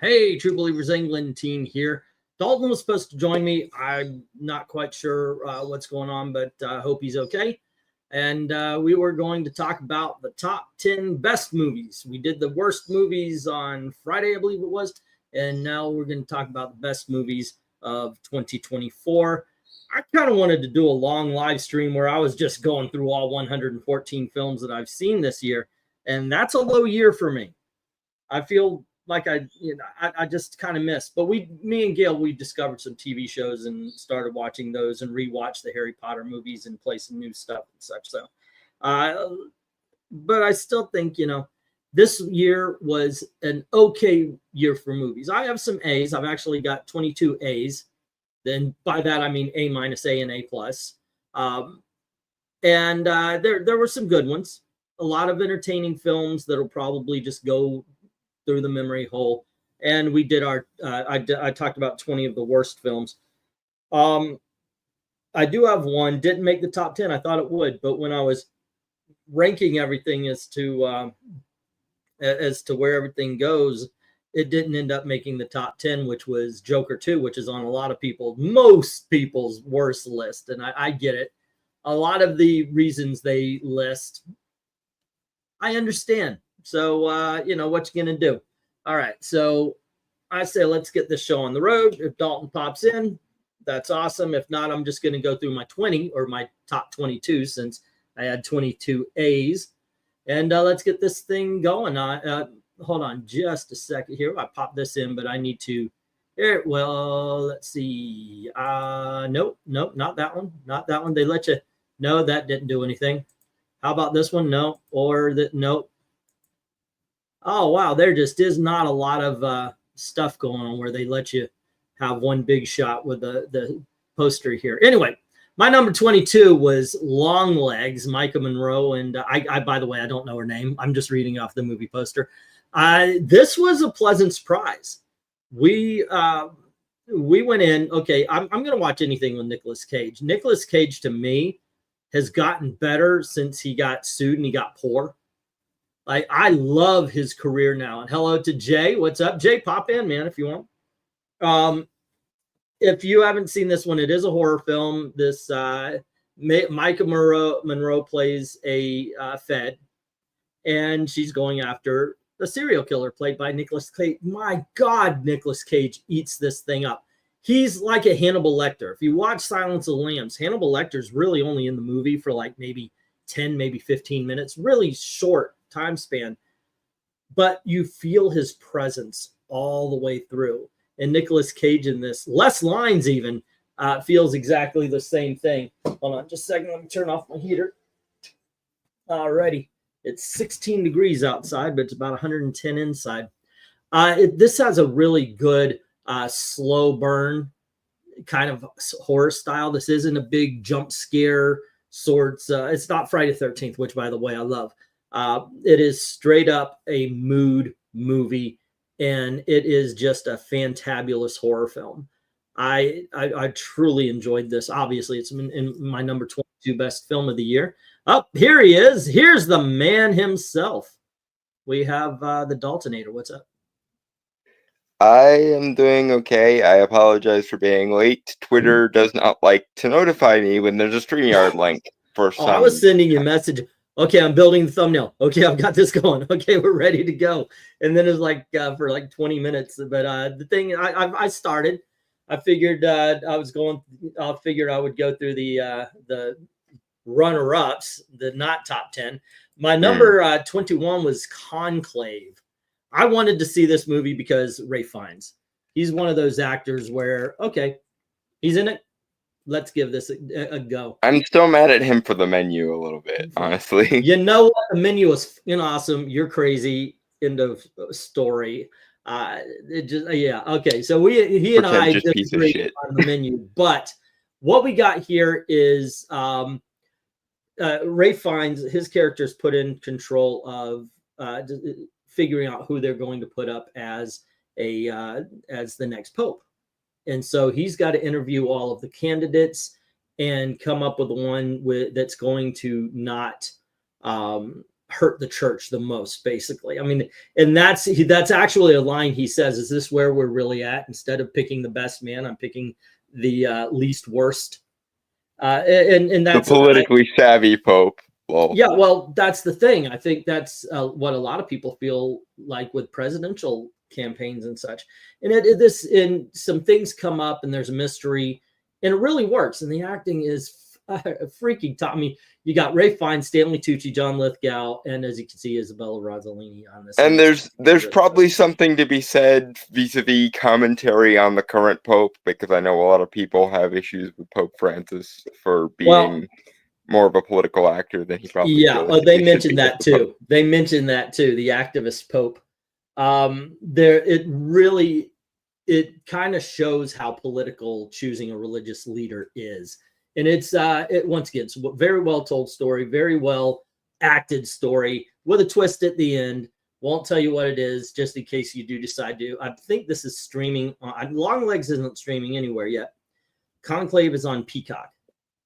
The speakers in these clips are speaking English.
Hey, True Believers England team here. Dalton was supposed to join me. I'm not quite sure what's going on, but I hope he's okay. And we were going to talk about the top 10 best movies. We did the worst movies on Friday, I believe it was. And now we're going to talk about the best movies of 2024. I kind of wanted to do a long live stream where I was just going through all 114 films that I've seen this year. And that's a low year for me. I feel like I just kind of missed. But me and Gail, we discovered some TV shows and started watching those and rewatched the Harry Potter movies and play some new stuff and such. So, but I still think, this year was an okay year for movies. I have some A's. I've actually got 22 A's. Then by that, I mean A minus, A, and A plus. And there were some good ones. A lot of entertaining films that'll probably just go through the memory hole. And we did I talked about 20 of the worst films. I do have one, didn't make the top 10. I thought it would, but when I was ranking everything as to where everything goes, it didn't end up making the top 10, which was Joker 2, which is on a lot of most people's worst list. And I get it. A lot of the reasons they list, I understand. So, what you going to do? All right. So I say, let's get this show on the road. If Dalton pops in, that's awesome. If not, I'm just going to go through my 20 or my top 22 since I had 22 A's. And let's get this thing going. Hold on just a second here. I popped this in, but I need to here. Well, let's see. Nope, not that one. Not that one. They let you. No, that didn't do anything. How about this one? No. Or that? Nope. Oh, wow. There just is not a lot of stuff going on where they let you have one big shot with the poster here. Anyway, my number 22 was Long Legs, Micah Monroe. And I by the way, I don't know her name. I'm just reading off the movie poster. This was a pleasant surprise. We went in. Okay, I'm going to watch anything with Nicolas Cage. Nicolas Cage, to me, has gotten better since he got sued and he got poor. Like, I love his career now. And hello to Jay. What's up, Jay? Pop in, man, if you want. If you haven't seen this one, it is a horror film. This Micah Monroe plays a Fed, and she's going after a serial killer played by Nicolas Cage. My God, Nicolas Cage eats this thing up. He's like a Hannibal Lecter. If you watch Silence of the Lambs, Hannibal Lecter's really only in the movie for like maybe 10, maybe 15 minutes. Really short time span, but you feel his presence all the way through. And Nicolas Cage in this, less lines even, feels exactly the same thing. Hold on just a second. Let me turn off my heater. Alrighty. It's 16 degrees outside, but it's about 110 inside. This has a really good slow burn kind of horror style. This isn't a big jump scare sorts. It's not Friday the 13th, which, by the way, I love. It is straight up a mood movie, and it is just a fantabulous horror film. I truly enjoyed this. Obviously, it's in my number 22 best film of the year. Oh, here he is. Here's the man himself. We have the Daltonator. What's up? I am doing okay. I apologize for being late. Twitter does not like to notify me when there's a StreamYard link for some. I was sending you a message. Okay, I'm building the thumbnail. Okay, I've got this going. Okay, we're ready to go. And then it's like for like 20 minutes. But the thing I started. I figured I figured I would go through the runner-ups, the not top 10. My number 21 was Conclave. I wanted to see this movie because Ralph Fiennes. He's one of those actors where, okay, he's in it. Let's give this a go. I'm still mad at him for The Menu a little bit, honestly. You know what? The Menu was awesome. You're crazy. End of story. Okay. So he and I disagree on The Menu, but what we got here is Ralph Fiennes. His character is put in control of figuring out who they're going to put up as the next pope. And so he's got to interview all of the candidates and come up with one that's going to not hurt the church the most, basically. I mean, and that's actually a line he says, is this where we're really at? Instead of picking the best man, I'm picking the least worst. And that's the politically savvy Pope. Well, yeah, well, that's the thing. I think that's what a lot of people feel like with presidential campaigns and such. And some things come up, and there's a mystery, and it really works. And the acting is freaking top. I mean, you got Ralph Fiennes, Stanley Tucci, John Lithgow, and as you can see, Isabella Rossellini on this. And there's probably something to be said vis-a-vis commentary on the current Pope, because I know a lot of people have issues with Pope Francis for being more of a political actor than he probably is. They mentioned that too. They mentioned that too. The activist Pope. It kind of shows how political choosing a religious leader is. And it's once again, it's a very well told story, very well acted story with a twist at the end. Won't tell you what it is, just in case you do decide to. I think this is streaming. Longlegs isn't streaming anywhere yet. Conclave is on Peacock,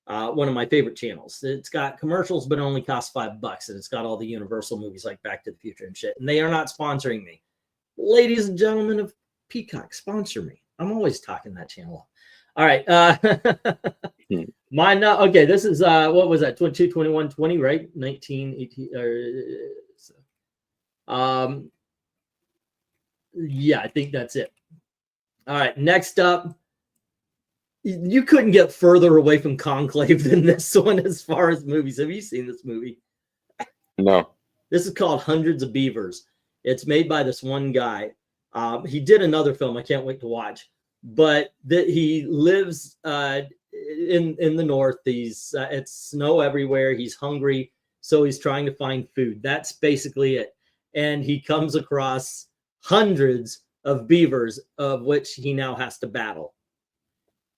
one of my favorite channels. It's got commercials, but it only costs $5, and it's got all the Universal movies like Back to the Future and shit. And they are not sponsoring me. Ladies and gentlemen of Peacock, sponsor me. I'm always talking that channel. All right. Okay, this is what was that? 22, 21, 20, right? 19, 18. Yeah, I think that's it. All right, next up. You couldn't get further away from Conclave than this one as far as movies. Have you seen this movie? No. This is called Hundreds of Beavers. It's made by this one guy. He did another film I can't wait to watch. But he lives in the north. It's snow everywhere. He's hungry, so he's trying to find food. That's basically it. And he comes across hundreds of beavers, of which he now has to battle.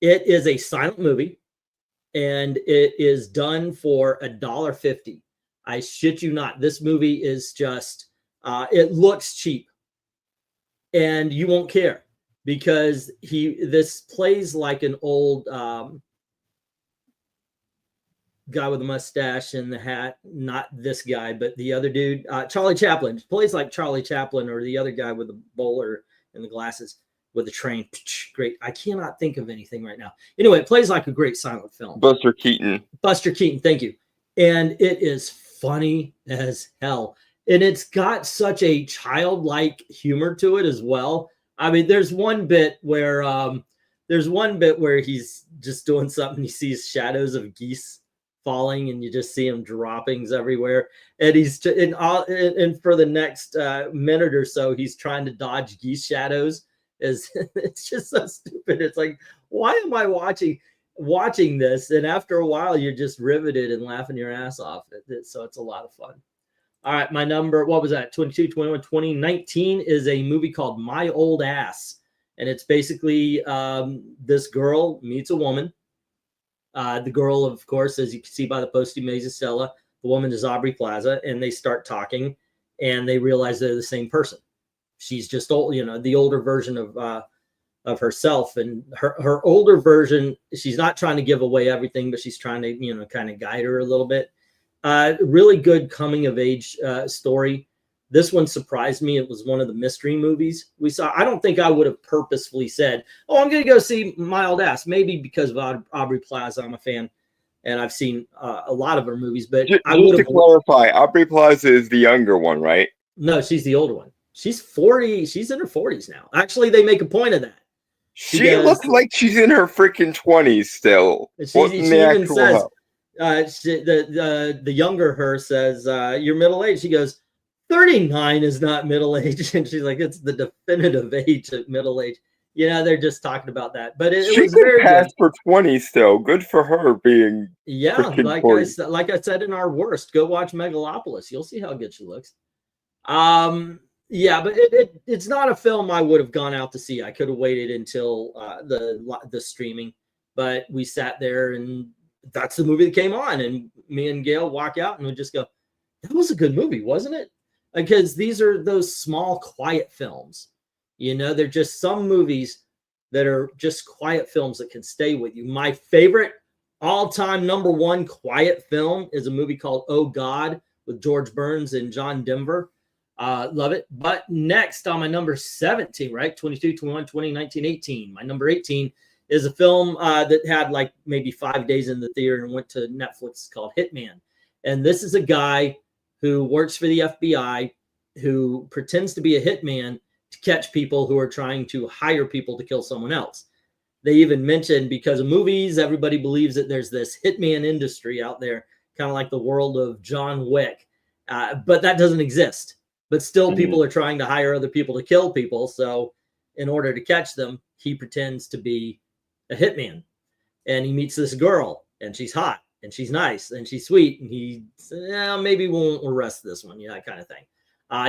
It is a silent movie, and it is done for $1.50. I shit you not. This movie is just, it looks cheap, and you won't care. Because this plays like an old guy with a mustache and the hat. Not this guy, but the other dude, Charlie Chaplin. Plays like Charlie Chaplin, or the other guy with the bowler and the glasses with the train. Great. I cannot think of anything right now. Anyway, it plays like a great silent film. Buster Keaton. Buster Keaton, thank you. And it is funny as hell. And it's got such a childlike humor to it as well. I mean, there's one bit where he's just doing something. He sees shadows of geese falling, and you just see him droppings everywhere. And and for the next minute or so, he's trying to dodge geese shadows. It's just so stupid. It's like, why am I watching this? And after a while, you're just riveted and laughing your ass off. So it's a lot of fun. All right, my number, what was that? 22, 21, 2019 is a movie called My Old Ass. And it's basically this girl meets a woman. The girl, of course, as you can see by the poster, Maisy Stella. The woman is Aubrey Plaza, and they start talking, and they realize they're the same person. She's just old, the older version of herself. And her older version, she's not trying to give away everything, but she's trying to, kind of guide her a little bit. Really good coming of age story. This one surprised me. It was one of the mystery movies we saw. I don't think I would have purposefully said, "Oh, I'm going to go see My Old Ass." Maybe because of Aubrey Plaza, I'm a fan, and I've seen a lot of her movies. But just to clarify, Aubrey Plaza is the younger one, right? No, she's the older one. She's 40. She's in her 40s now. Actually, they make a point of that. She looks like she's in her freaking 20s still. She even says, the younger her says, "You're middle aged." She goes, 39 is not middle age, and she's like, it's the definitive age of middle age. They're just talking about that, but it was very good. For 20 still. Good for her being. Yeah, like I said in our worst, go watch Megalopolis. You'll see how good she looks. Yeah, but it's not a film I would have gone out to see. I could have waited until the streaming, but we sat there, and that's the movie that came on, and me and Gail walk out, and we just go, that was a good movie, wasn't it? Because these are those small, quiet films. They're just some movies that are just quiet films that can stay with you. My favorite all-time number one quiet film is a movie called Oh God with George Burns and John Denver. Love it. But next on my number 17, right? 22, 21, 20, 19, 18. My number 18 is a film that had like maybe 5 days in the theater and went to Netflix called Hitman. And this is a guy who works for the FBI who pretends to be a hitman to catch people who are trying to hire people to kill someone else. They even mentioned, because of movies, everybody believes that there's this hitman industry out there, kind of like the world of John Wick. But that doesn't exist. But still, people are trying to hire other people to kill people. So in order to catch them, he pretends to be a hitman. And he meets this girl, and she's hot, and she's nice, and she's sweet. And he says, yeah, maybe we won't arrest this one, that kind of thing.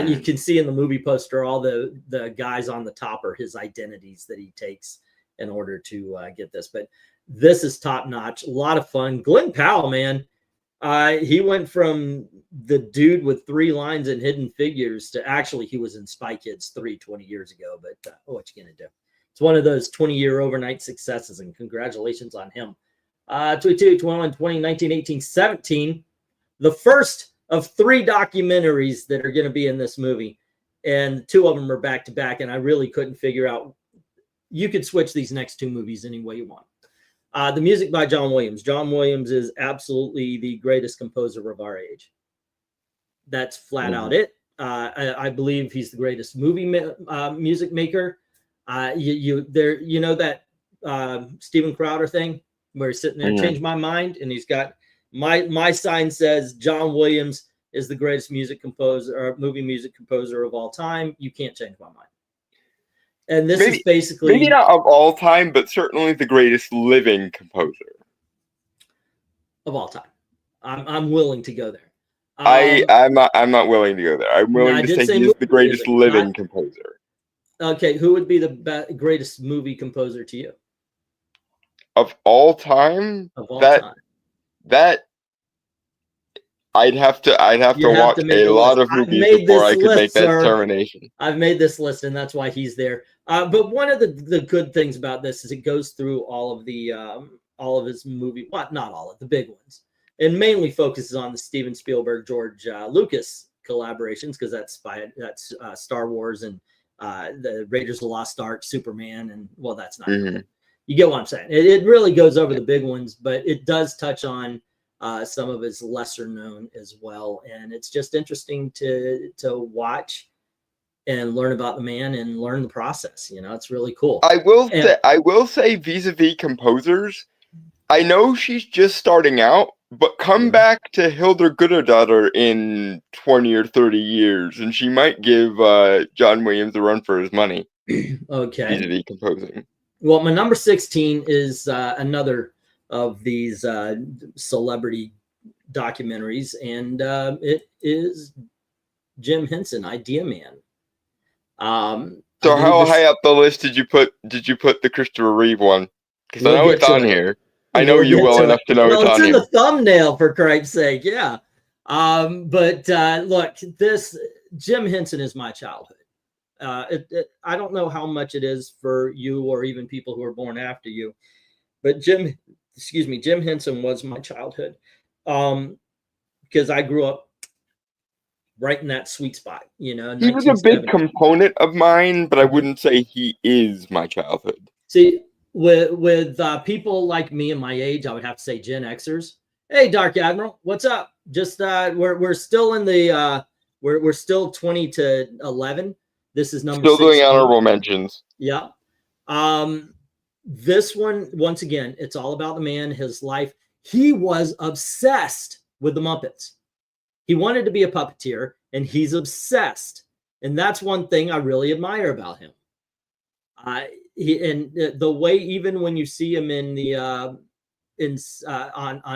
You can see in the movie poster, all the guys on the top are his identities that he takes in order to get this. But this is top notch. A lot of fun. Glenn Powell, man. He went from the dude with 3 lines in Hidden Figures to actually he was in Spy Kids 3 20 years ago. But what you going to do? It's one of those 20-year overnight successes, and congratulations on him. 22, 21, 20, 19, 18, 17. The first of 3 documentaries that are going to be in this movie. And 2 of them are back to back. And I really couldn't figure out. You could switch these next 2 movies any way you want. The music by John Williams. John Williams is absolutely the greatest composer of our age. That's flat out it. I believe he's the greatest movie music maker. You know that Steven Crowder thing where he's sitting there, changed my mind, and he's got my sign says John Williams is the greatest music composer or movie music composer of all time. You can't change my mind. And this is basically maybe not of all time, but certainly the greatest living composer of all time. I'm willing to go there. I'm not willing to go there. I'm willing to say he's the greatest living composer. Okay, who would be the greatest movie composer to you? Of all time? Of all time. That I'd have to watch a lot of movies before I could make that determination. I've made this list, and that's why he's there. But one of the good things about this is it goes through all of his movie, well, not all of the big ones, and mainly focuses on the Steven Spielberg, George Lucas collaborations, because that's Star Wars and the Raiders of the Lost Ark, Superman, and well, that's not. You get what I'm saying. It really goes over the big ones, but it does touch on some of his lesser known as well. And it's just interesting to watch and learn about the man and learn the process. It's really cool. I will say vis-a-vis composers, I know she's just starting out, but come back to Hildur Guðnadóttir in 20 or 30 years, and she might give John Williams a run for his money. Okay. Vis-a-vis composing. Well, my number 16 is another of these celebrity documentaries, and it is Jim Henson, Idea Man. So how high up the list did you put the Christopher Reeve one? Because I know it's on here. I know you well enough to know it's on here. It's in the thumbnail, for Christ's sake, yeah. But look, this Jim Henson is my childhood. I don't know how much it is for you or even people who are born after you, but Jim Henson was my childhood, because I grew up right in that sweet spot. He was a big component of mine, but I wouldn't say he is my childhood. See, with people like me and my age, I would have to say Gen Xers. Hey, Dark Admiral, what's up? Just we're still in the we're still 20 to 11. This is number still 16. Doing honorable mentions. Yeah. This one, once again, it's all about the man, his life. He was obsessed with the Muppets. He wanted to be a puppeteer, and he's obsessed. And that's one thing I really admire about him. The way, even when you see him in the on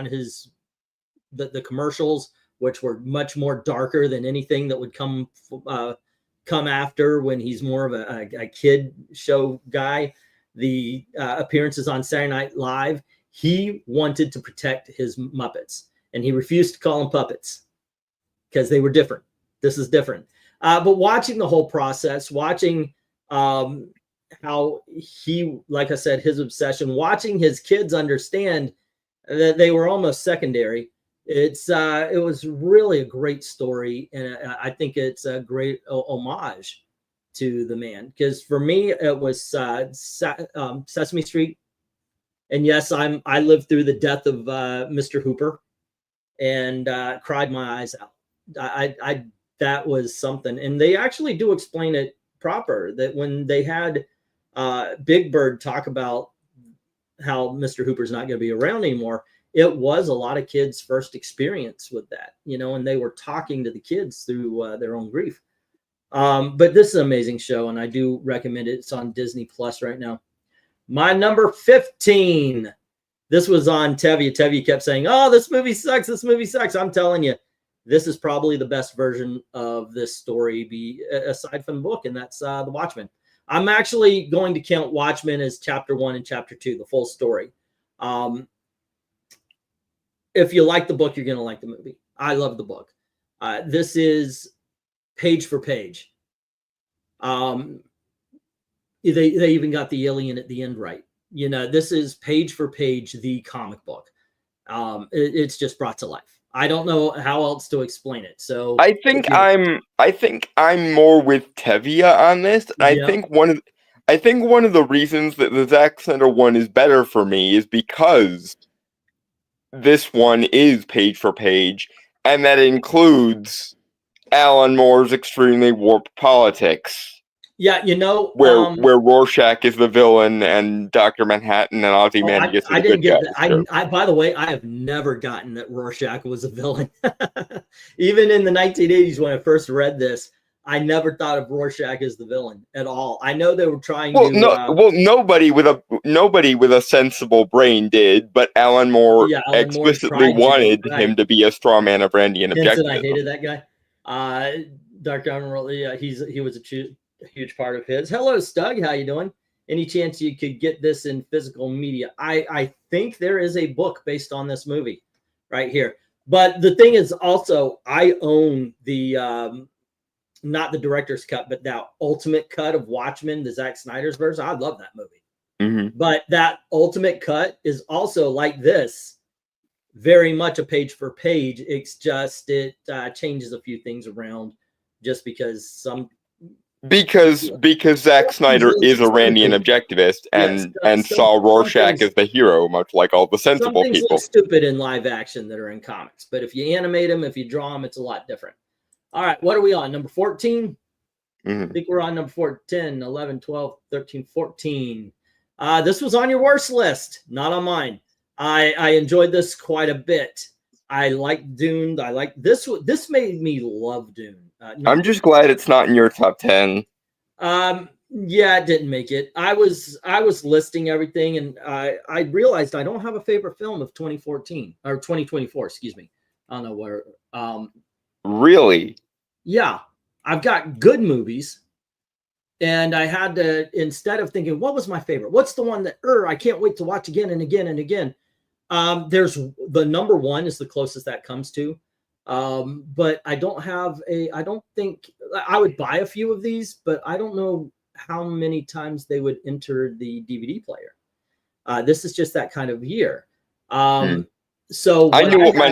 his the commercials, which were much more darker than anything that would come after, when he's more of a kid show guy, the appearances on Saturday Night Live, he wanted to protect his Muppets, and he refused to call them puppets because they were different. This is different. But watching the whole process, watching how he, like I said, his obsession, watching his kids understand that they were almost secondary. It was really a great story, and I think it's a great homage to the man. Because for me, it was Sesame Street, and yes, I lived through the death of Mr. Hooper, and cried my eyes out. I that was something, and they actually do explain it proper. That when they had Big Bird talk about how Mr. Hooper's not going to be around anymore, it was a lot of kids' first experience with that, and they were talking to the kids through their own grief. But this is an amazing show, and I do recommend it. It's on Disney Plus right now. My number 15. This was on Tevye. Tevye kept saying, "Oh, this movie sucks. This movie sucks." I'm telling you, this is probably the best version of this story, aside from the book, and that's The Watchmen. I'm actually going to count Watchmen as chapter 1 and chapter 2, the full story. If you like the book, you're going to like the movie. I love the book. This is page for page. They even got the alien at the end right. This is page for page the comic book. It's just brought to life. I don't know how else to explain it. So I think I'm more with Tevye on this. And Yeah. I think one of the reasons that the Zack Snyder one is better for me is because this one is page for page, and that includes Alan Moore's extremely warped politics. Yeah, where Rorschach is the villain and Dr. Manhattan and Ozymandias I didn't get that. I by the way, I have never gotten that Rorschach was a villain. Even in the 1980s when I first read this, I never thought of Rorschach as the villain at all. I know they were trying to nobody with a sensible brain did, but Alan Moore explicitly wanted him to be a straw man of Randian objectivism. I hated that guy. Dark Admiral, yeah, he was a huge part of his. Hello, Stug. How you doing? Any chance you could get this in physical media? I think there is a book based on this movie right here. But the thing is also, I own the not the director's cut, but that ultimate cut of Watchmen, the Zack Snyder's version. I love that movie. Mm-hmm. But that ultimate cut is also like this, very much a page for page. It's just it changes a few things around just because Because Zack Snyder is a Randian objectivist and saw Rorschach as the hero, much like all the sensible people. Look stupid in live action that are in comics, but if you animate them, if you draw them, it's a lot different. All right, what are we on? Number 14? Mm-hmm. I think we're on number 4, 10, 11, 12, 13, 14. This was on your worst list, not on mine. I enjoyed this quite a bit. I like Dune. I like this. This made me love Dune. I'm just glad it's not in your top 10. Yeah, it didn't make it. I was listing everything, and I realized I don't have a favorite film of 2014 or 2024. Excuse me. I don't know where. Really? Yeah, I've got good movies, and I had to, instead of thinking what was my favorite, what's the one that I can't wait to watch again and again and again. There's the number 1 is the closest that comes to. But I don't think I would buy a few of these, but I don't know how many times they would enter the DVD player. This is just that kind of year. So I knew what my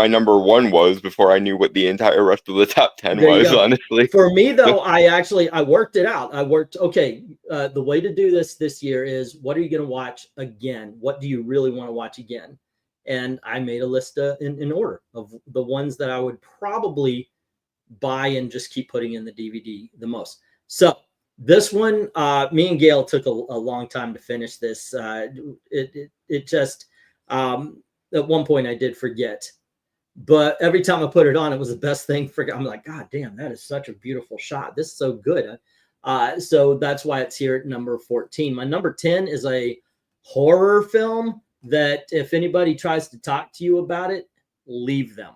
number 1 was before I knew what the entire rest of the top 10 was, honestly. For me though, I worked it out. The way to do this year is, what are you going to watch again? What do you really want to watch again? And I made a list in order of the ones that I would probably buy and just keep putting in the DVD the most. So this one, me and Gail took a long time to finish this. It just, at one point I did forget, but every time I put it on, it was the best thing. I'm like, God damn, that is such a beautiful shot. This is so good. So that's why it's here at number 14. My number 10 is a horror film that if anybody tries to talk to you about it, leave them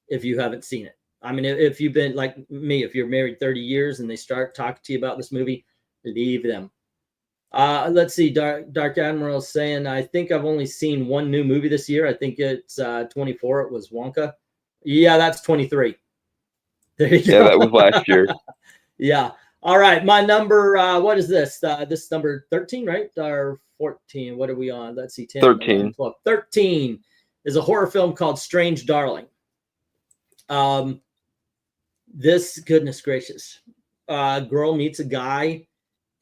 if you haven't seen it. I mean, if you've been like me, if you're married 30 years and they start talking to you about this movie, leave them. Let's see. Dark Admiral is saying, I think I've only seen one new movie this year. I think it's 24. It was Wonka. Yeah, that's 23. There you go. Yeah, that was last year. Yeah. All right. My number, what is this? This is number 13, right? Or 14. What are we on? Let's see. 10, 13. 11, 12. 13 is a horror film called Strange Darling. This, goodness gracious, girl meets a guy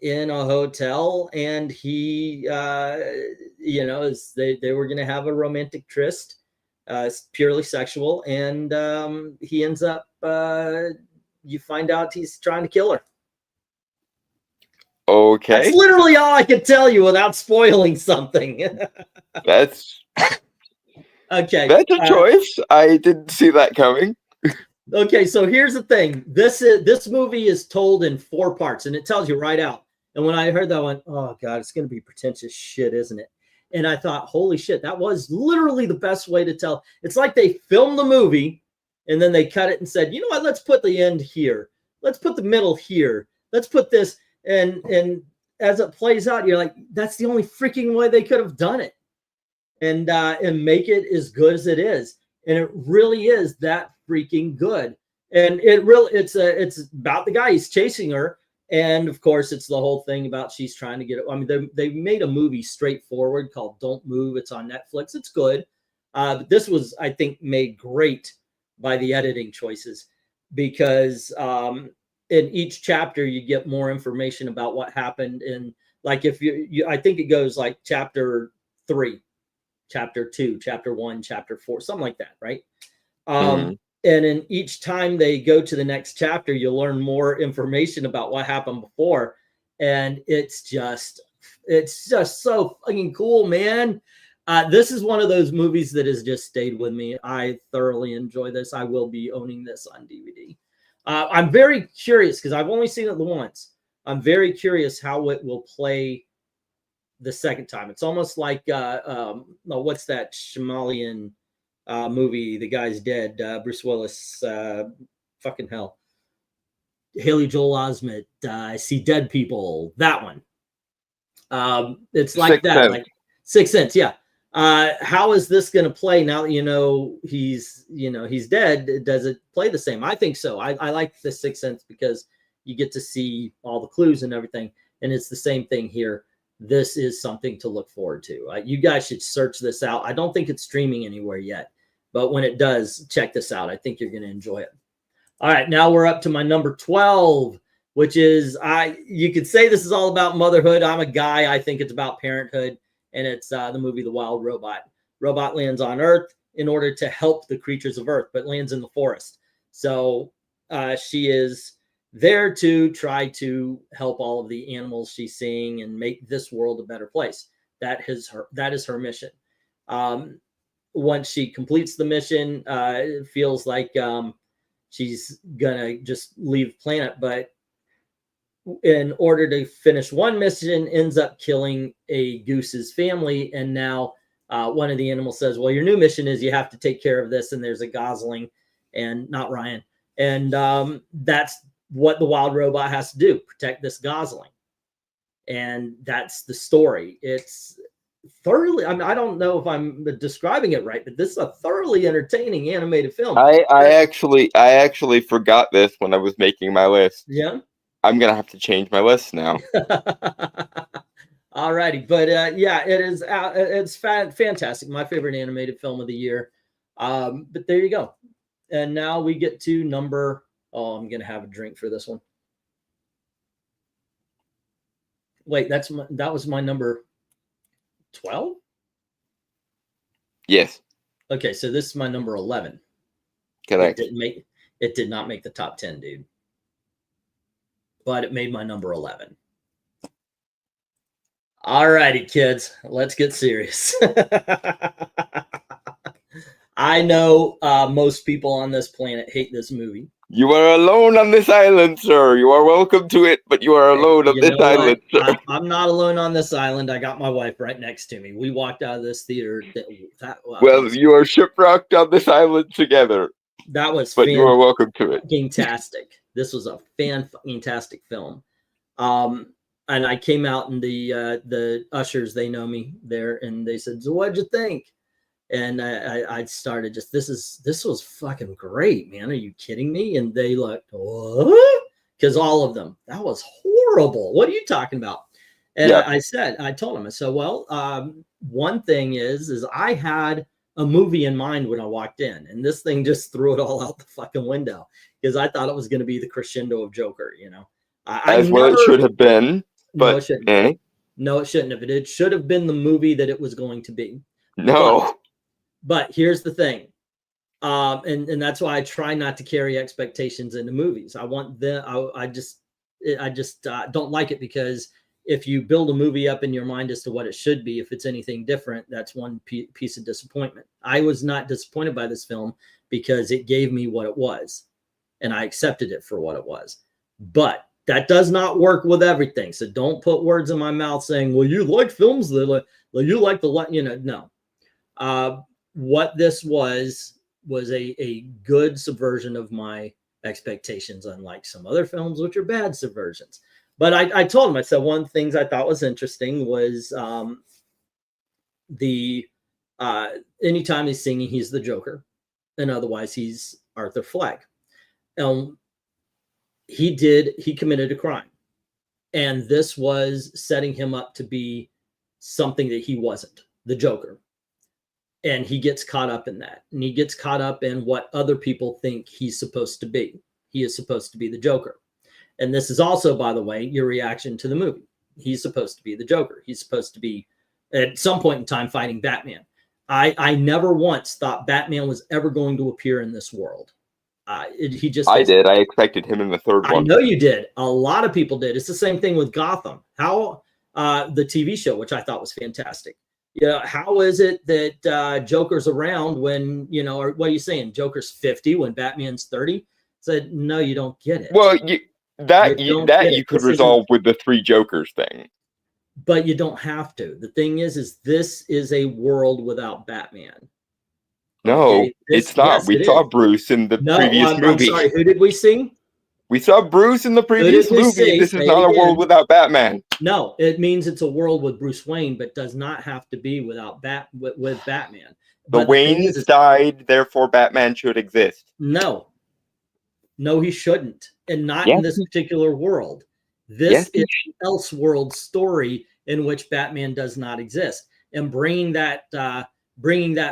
in a hotel, and he, they were going to have a romantic tryst, purely sexual, and he ends up, you find out he's trying to kill her. Okay. That's literally all I could tell you without spoiling something. That's okay. That's a choice. I didn't see that coming. Okay, so here's the thing. This movie is told in 4 parts, and it tells you right out. And when I heard that, I went, "Oh God, it's going to be pretentious shit, isn't it?" And I thought, "Holy shit, that was literally the best way to tell." It's like they filmed the movie, and then they cut it and said, "You know what? Let's put the end here. Let's put the middle here. Let's put this." And as it plays out, you're like, "That's the only freaking way they could have done it," and make it as good as it is. And it really is that freaking good. And it's about the guy. He's chasing her. And of course, it's the whole thing about she's trying to get it. I mean, they made a movie straightforward called Don't Move. It's on Netflix. It's good. But this was, I think, made great by the editing choices, because in each chapter you get more information about what happened. And like, if you I think it goes like chapter 3, chapter 2, chapter 1, chapter 4, something like that, right? And in each time they go to the next chapter, you'll learn more information about what happened before. And it's just so fucking cool, man. This is one of those movies that has just stayed with me. I thoroughly enjoy this. I will be owning this on DVD. I'm very curious, because I've only seen it once. I'm very curious how it will play the second time. It's almost like what's that Shyamalan movie? The guy's dead. Bruce Willis. Fucking hell. Haley Joel Osment. I See Dead People. That one. It's like Sixth that. Sense. Like Sixth Sense. Yeah. How is this going to play now that he's dead? Does it play the same? I think so. I like the Sixth Sense because you get to see all the clues and everything, and it's the same thing here. This is something to look forward to. You guys should search this out. I don't think it's streaming anywhere yet, but when it does, check this out. I think you're going to enjoy it. All right, now we're up to my number 12, which is, you could say this is all about motherhood. I'm a guy. I think it's about parenthood, and it's the movie The Wild Robot. Robot lands on Earth in order to help the creatures of Earth, but lands in the forest. So she is there to try to help all of the animals she's seeing and make this world a better place. That is her mission. Once she completes the mission, it feels like she's gonna just leave planet, but in order to finish one mission, ends up killing a goose's family. And now one of the animals says, "Well, your new mission is you have to take care of this." And there's a gosling, and not Ryan. And that's what the wild robot has to do, protect this gosling. And that's the story. It's thoroughly, I don't know if I'm describing it right, but this is a thoroughly entertaining animated film. I actually forgot this when I was making my list. Yeah. I'm gonna have to change my list now. All righty, but yeah, it is. It's fantastic. My favorite animated film of the year. But there you go. And now we get to number. Oh, I'm gonna have a drink for this one. Wait, that was my number 12. Yes. Okay, so this is my number 11. Correct. It did not make the top 10, dude. But it made my number 11. All righty, kids, let's get serious. I know most people on this planet hate this movie. You are alone on this island, sir. You are welcome to it, but you are alone on this island, sir. I'm not alone on this island. I got my wife right next to me. We walked out of this theater. Well, you are shipwrecked on this island together. That was but you are welcome to it. Fantastic. This was a fantastic film. And I came out, and the ushers, they know me there, and they said, "So what'd you think?" And I started just, this was fucking great, man. Are you kidding me? And they looked, what? Because all of them, that was horrible. What are you talking about? And yeah. I told him, I said, well, one thing is I had a movie in mind when I walked in, and this thing just threw it all out the fucking window because I thought it was going to be the crescendo of Joker. You know, As well it should have been, No, but it shouldn't. eh? No, it shouldn't have. It should have been the movie that it was going to be. No. But here's the thing. And that's why I try not to carry expectations into movies. I just don't like it, because if you build a movie up in your mind as to what it should be, if it's anything different, that's one piece of disappointment. I was not disappointed by this film because it gave me what it was, and I accepted it for what it was. But that does not work with everything. So don't put words in my mouth saying, well, you like films that you like no. What this was a good subversion of my expectations, unlike some other films, which are bad subversions. But I told him, I said, one of the things I thought was interesting was anytime he's singing, he's the Joker, and otherwise he's Arthur Fleck. He committed a crime, and this was setting him up to be something that he wasn't, the Joker. And he gets caught up in that, and he gets caught up in what other people think he's supposed to be. He is supposed to be the Joker. And this is also, by the way, your reaction to the movie. He's supposed to be the Joker. He's supposed to be, at some point in time, fighting Batman. I never once thought Batman was ever going to appear in this world. I did. I expected him in the third one. I know you did. A lot of people did. It's the same thing with Gotham. How the TV show, which I thought was fantastic. Yeah, how is it that Joker's around when, or what are you saying? Joker's 50 when Batman's 30? Said, no, you don't get it. Well, you could resolve with the three Jokers thing. But you don't have to. The thing is this is a world without Batman. No, okay, it's not. Yes, we saw Bruce in the previous movie. I'm sorry, who did we see? We saw Bruce in the previous movie. This is not a world without Batman. No, it means it's a world with Bruce Wayne, but does not have to be without with Batman. The Waynes died, therefore Batman should exist. No, he shouldn't, and not in this particular world. This is an Elseworld story in which Batman does not exist, and bringing that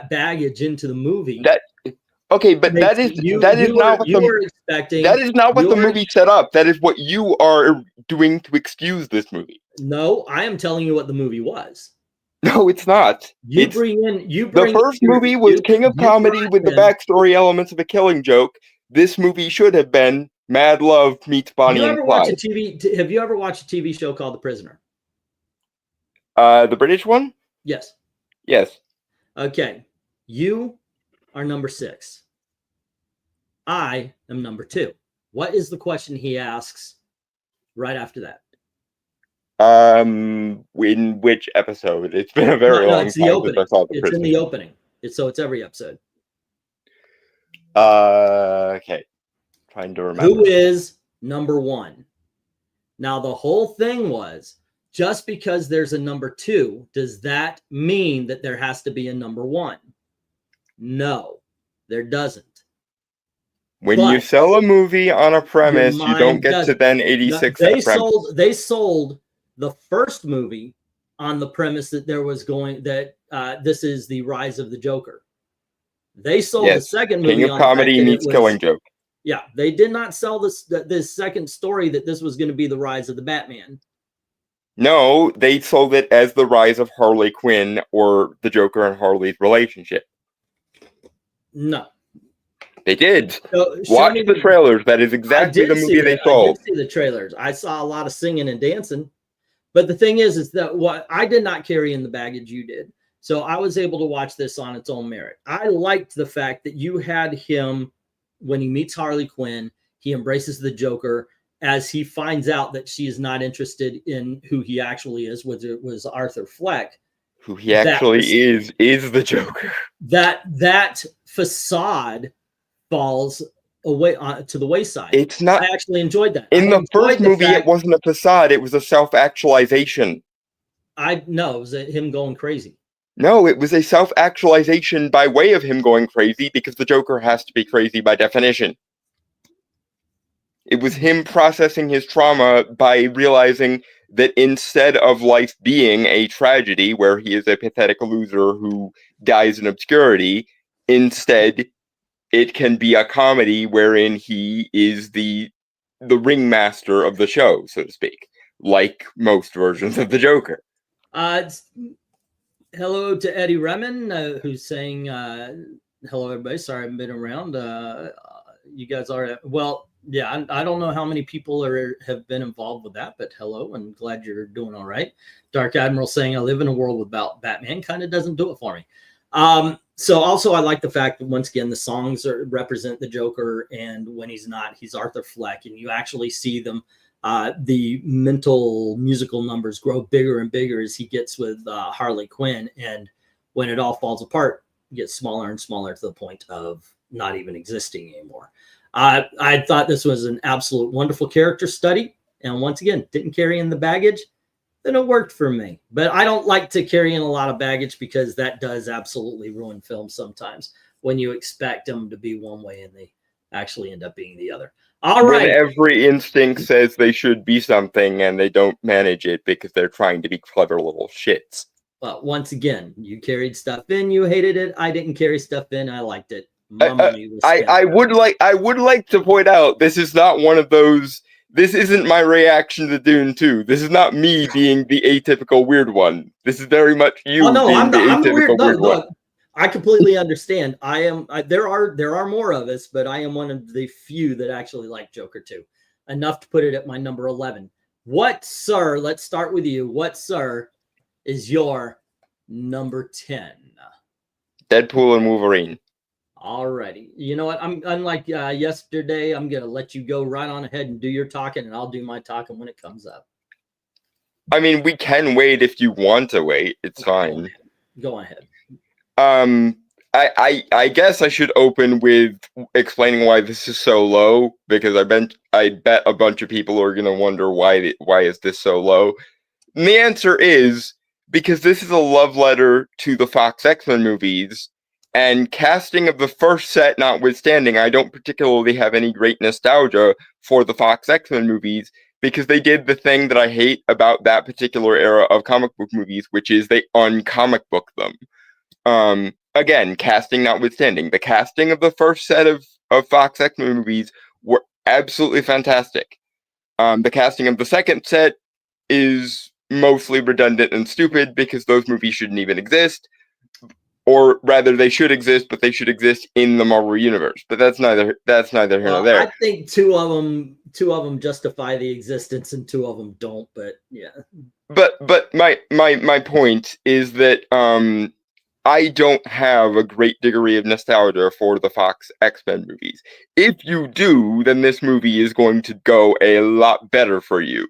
baggage into the movie. Okay, but that is not what the movie set up. That is what you are doing to excuse this movie. No, I am telling you what the movie was. No, it's not. The first movie was King of Comedy with the backstory elements of a Killing Joke. This movie should have been Mad Love meets Bonnie and Clyde. Have you ever watched a TV show called The Prisoner? The British one? Yes. Yes. Okay. You are number 6. I am number 2. What is the question he asks right after that? In which episode? It's been a very long time since I saw The Prisoner. It's in the opening. It's every episode. Okay. Trying to remember. Who is number 1? Now, the whole thing was, just because there's a number 2, does that mean that there has to be a number 1? No, there doesn't. When you sell a movie on a premise, you don't get to then 86. They sold the first movie on the premise that this is the rise of the Joker. They sold the second movie. King of Comedy meets Killing Joke. Yeah, they did not sell this second story that this was going to be the rise of the Batman. No, they sold it as the rise of Harley Quinn or the Joker and Harley's relationship. No. They did. So, watch the trailers. That is exactly the movie they sold. I did see the trailers. I saw a lot of singing and dancing. But the thing is that what I did not carry in the baggage you did. So I was able to watch this on its own merit. I liked the fact that you had him, when he meets Harley Quinn, he embraces the Joker as he finds out that she is not interested in who he actually is, which was Arthur Fleck. Who he actually is the Joker. That facade falls away to the wayside. It's not. I actually enjoyed that. In the first movie, it wasn't a facade; it was a self-actualization. It was him going crazy. No, it was a self-actualization by way of him going crazy, because the Joker has to be crazy by definition. It was him processing his trauma by realizing that instead of life being a tragedy where he is a pathetic loser who dies in obscurity, instead it can be a comedy wherein he is the ringmaster of the show, so to speak, like most versions of the Joker. Hello to Eddie Remen, who's saying, hello, everybody. Sorry I haven't been around. You guys are, well, yeah, I don't know how many people have been involved with that, but hello, and glad you're doing all right. Dark Admiral saying, I live in a world without Batman kind of doesn't do it for me. So also I like the fact that once again, the songs represent the Joker, and when he's not, he's Arthur Fleck, and you actually see them. The mental musical numbers grow bigger and bigger as he gets with Harley Quinn. And when it all falls apart, it gets smaller and smaller to the point of not even existing anymore. I thought this was an absolute wonderful character study. And once again, didn't carry in the baggage, then it worked for me. But I don't like to carry in a lot of baggage because that does absolutely ruin films sometimes when you expect them to be one way and they actually end up being the other. All right. When every instinct says they should be something and they don't manage it because they're trying to be clever little shits. Well, once again, you carried stuff in, you hated it. I didn't carry stuff in, I liked it. I would like to point out this is not one of those. This isn't my reaction to Dune 2. This is not me being the atypical weird one. This is very much you being the atypical weird one. Look, I completely understand. There are more of us, but I am one of the few that actually like Joker 2. Enough to put it at my number 11. What, sir? Let's start with you. What, sir, is your number 10? Deadpool and Wolverine. Alrighty. You know what? Unlike yesterday, I'm gonna let you go right on ahead and do your talking, and I'll do my talking when it comes up. I mean, we can wait if you want to wait. It's fine. Go ahead. I guess I should open with explaining why this is so low, because I bet a bunch of people are gonna wonder why is this so low. And the answer is because this is a love letter to the Fox X-Men movies. And casting of the first set notwithstanding, I don't particularly have any great nostalgia for the Fox X-Men movies because they did the thing that I hate about that particular era of comic book movies, which is they uncomic book them. Again, casting notwithstanding, the casting of the first set of Fox X-Men movies were absolutely fantastic. The casting of the second set is mostly redundant and stupid because those movies shouldn't even exist. Or rather, they should exist, but they should exist in the Marvel universe. But that's neither here nor there. I think two of them justify the existence, and two of them don't. But yeah. But my point is that I don't have a great degree of nostalgia for the Fox X-Men movies. If you do, then this movie is going to go a lot better for you.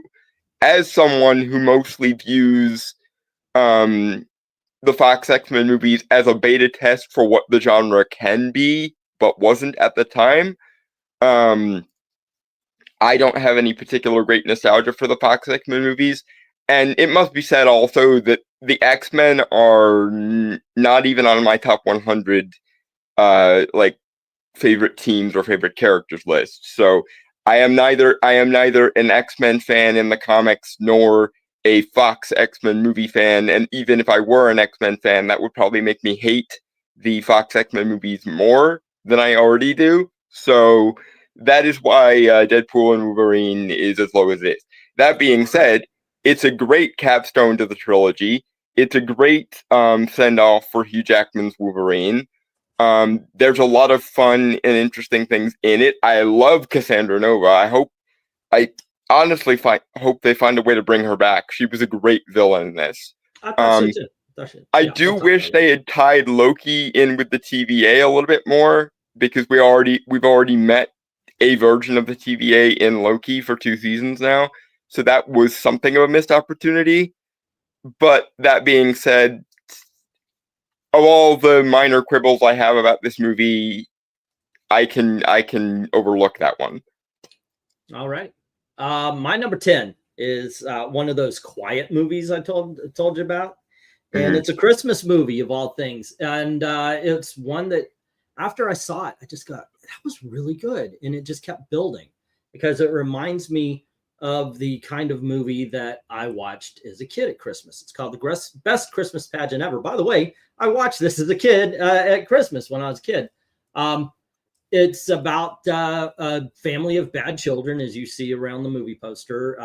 As someone who mostly views the Fox X-Men movies as a beta test for what the genre can be, but wasn't at the time. I don't have any particular great nostalgia for the Fox X-Men movies, and it must be said also that the X-Men are not even on my top 100 like favorite teams or favorite characters list. So I am neither an X-Men fan in the comics nor a Fox X-Men movie fan, and even if I were an X-Men fan, that would probably make me hate the Fox X-Men movies more than I already do. So that is why Deadpool and Wolverine is as low as it is. That being said, it's a great capstone to the trilogy. It's a great send-off for Hugh Jackman's Wolverine. There's a lot of fun and interesting things in it. I love Cassandra Nova. I honestly hope they find a way to bring her back. She was a great villain in this. I thought so too. I do wish they had tied Loki in with the TVA a little bit more, because we've already met a version of the TVA in Loki for 2 seasons now. So that was something of a missed opportunity. But that being said, of all the minor quibbles I have about this movie, I can overlook that one. All right. My number 10 is one of those quiet movies I told you about. And it's a Christmas movie of all things. And it's one that after I saw it, I just got, that was really good. And it just kept building because it reminds me of the kind of movie that I watched as a kid at Christmas. It's called The Best Christmas Pageant Ever. By the way, I watched this as a kid at Christmas when I was a kid. It's about a family of bad children, as you see around the movie poster.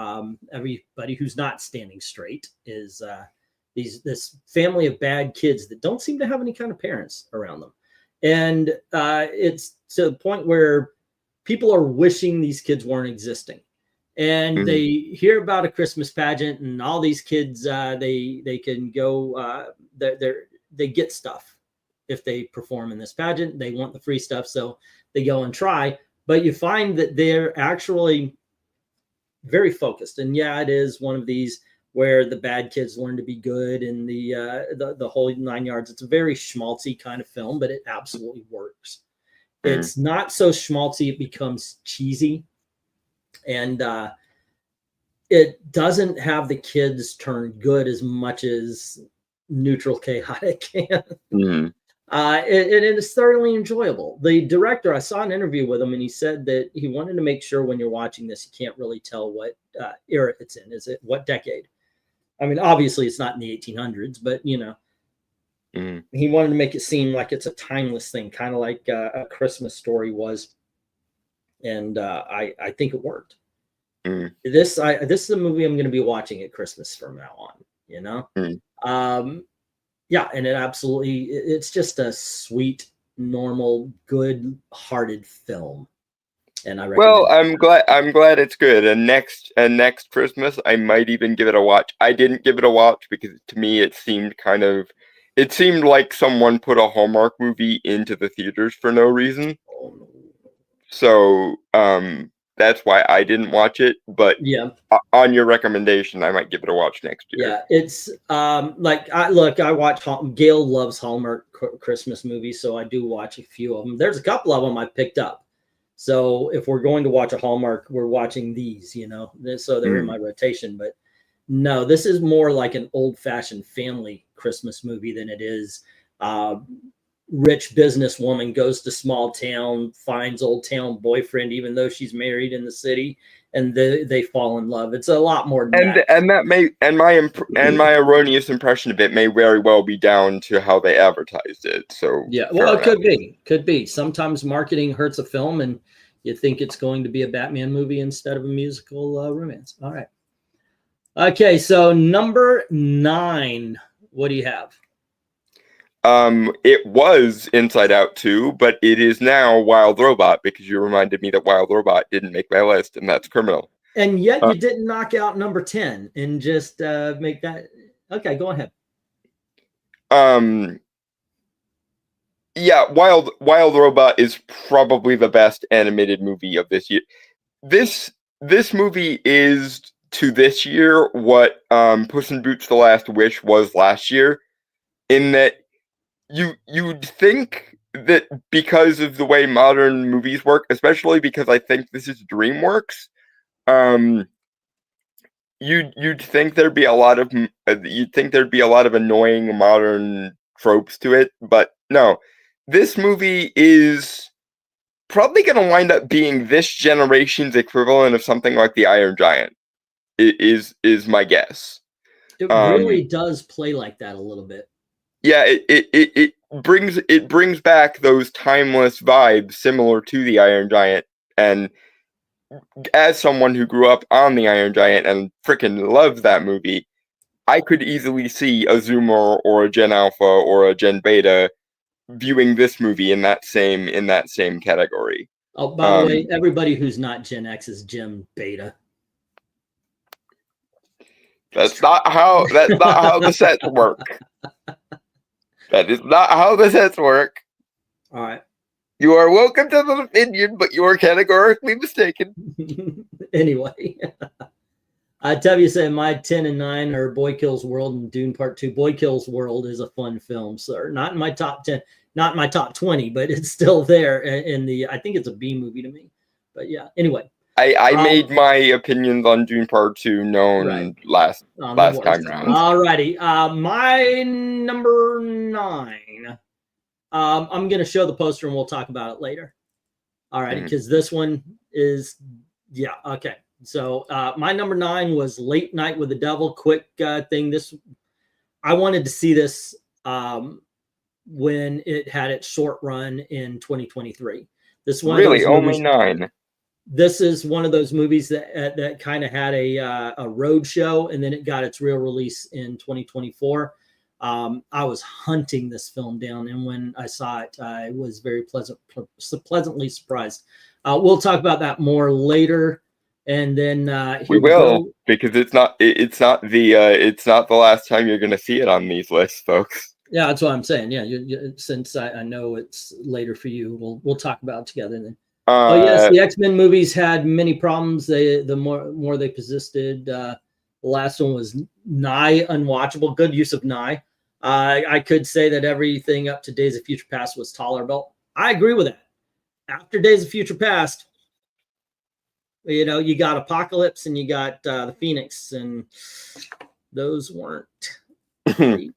Everybody who's not standing straight is this family of bad kids that don't seem to have any kind of parents around them. And it's to the point where people are wishing these kids weren't existing. And they hear about a Christmas pageant, and all these kids, they can go, they get stuff if they perform in this pageant. They want the free stuff, so they go and try. But you find that they're actually very focused. And yeah, it is one of these where the bad kids learn to be good, and the whole 9 yards. It's a very schmaltzy kind of film, but it absolutely works. It's not so schmaltzy it becomes cheesy. And it doesn't have the kids turn good as much as neutral chaotic can. It is thoroughly enjoyable. The director, I saw an interview with him, and he said that he wanted to make sure when you're watching this, you can't really tell what era it's in. Is it what decade? I mean, obviously it's not in the 1800s, but he wanted to make it seem like it's a timeless thing, kind of like A Christmas Story was. And I think it worked. This is a movie I'm going to be watching at Christmas from now on. Yeah, and it's just a sweet, normal, good-hearted film. And I recommend I'm glad it's good. And next Christmas, I might even give it a watch. I didn't give it a watch because to me it seemed like someone put a Hallmark movie into the theaters for no reason. So that's why I didn't watch it. But yeah, on your recommendation, I might give it a watch next year. Yeah, it's I watch. Gail loves Hallmark Christmas movies, so I do watch a few of them. There's a couple of them I picked up. So if we're going to watch a Hallmark, we're watching these. So they're in my rotation. But no, this is more like an old-fashioned family Christmas movie than it is. Rich businesswoman goes to small town, finds old town boyfriend, even though she's married in the city, and they fall in love. It's a lot more than that. And my erroneous impression of it may very well be down to how they advertised it. So yeah, well, it could be. Sometimes marketing hurts a film, and you think it's going to be a Batman movie instead of a musical romance. All right. Okay, so number 9. What do you have? It was Inside Out 2, but it is now Wild Robot because you reminded me that Wild Robot didn't make my list, and that's criminal. And yet you didn't knock out number 10 and just make that. Okay, go ahead. Yeah, Wild Robot is probably the best animated movie of this year. This movie is to this year what Puss in Boots: The Last Wish was last year, in that you'd think that because of the way modern movies work, especially because I think this is DreamWorks, you'd think there'd be a lot of annoying modern tropes to it, but no. This movie is probably going to wind up being this generation's equivalent of something like The Iron Giant. It is my guess. It really does play like that a little bit. Yeah, it brings back those timeless vibes similar to The Iron Giant. And as someone who grew up on The Iron Giant and freaking loves that movie, I could easily see a Zoomer or a Gen Alpha or a Gen Beta viewing this movie in that same category. Oh, by the way, everybody who's not Gen X is Gen Beta. That's not how the sets work. That is not how the sets work. All right. You are welcome to the opinion, but you are categorically mistaken. Anyway, Tevye you saying my 10 and 9 are Boy Kills World and Dune Part 2. Boy Kills World is a fun film, sir. Not in my top 10, not in my top 20, but it's still there in the. I think it's a B movie to me. But yeah. Anyway. I made my opinions on Dune Part 2 known last time around. Alrighty. My number 9. I'm going to show the poster and we'll talk about it later. Alrighty, because this one is, yeah, okay. So my number 9 was Late Night with the Devil. Quick thing. I wanted to see this when it had its short run in 2023. This one really of those only movies, 9. This is one of those movies that kind of had a road show, and then it got its real release in 2024. I was hunting this film down, and when I saw it, I was very pleasantly surprised. We'll talk about that more later, and then We will, because it's not the last time you're going to see it on these lists, folks. Yeah, that's what I'm saying. Yeah, since I know it's later for you, we'll talk about it together then. Oh yes, the X-Men movies had many problems. The more they persisted. The last one was nigh unwatchable. Good use of nigh. I could say that everything up to Days of Future Past was tolerable. I agree with that. After Days of Future Past, you got Apocalypse and you got the Phoenix, and those weren't great.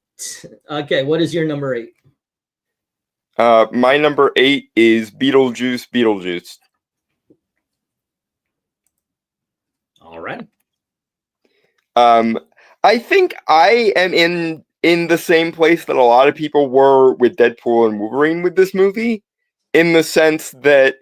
Okay, what is your number 8? My number 8 is Beetlejuice. All right. I think I am in the same place that a lot of people were with Deadpool and Wolverine with this movie, in the sense that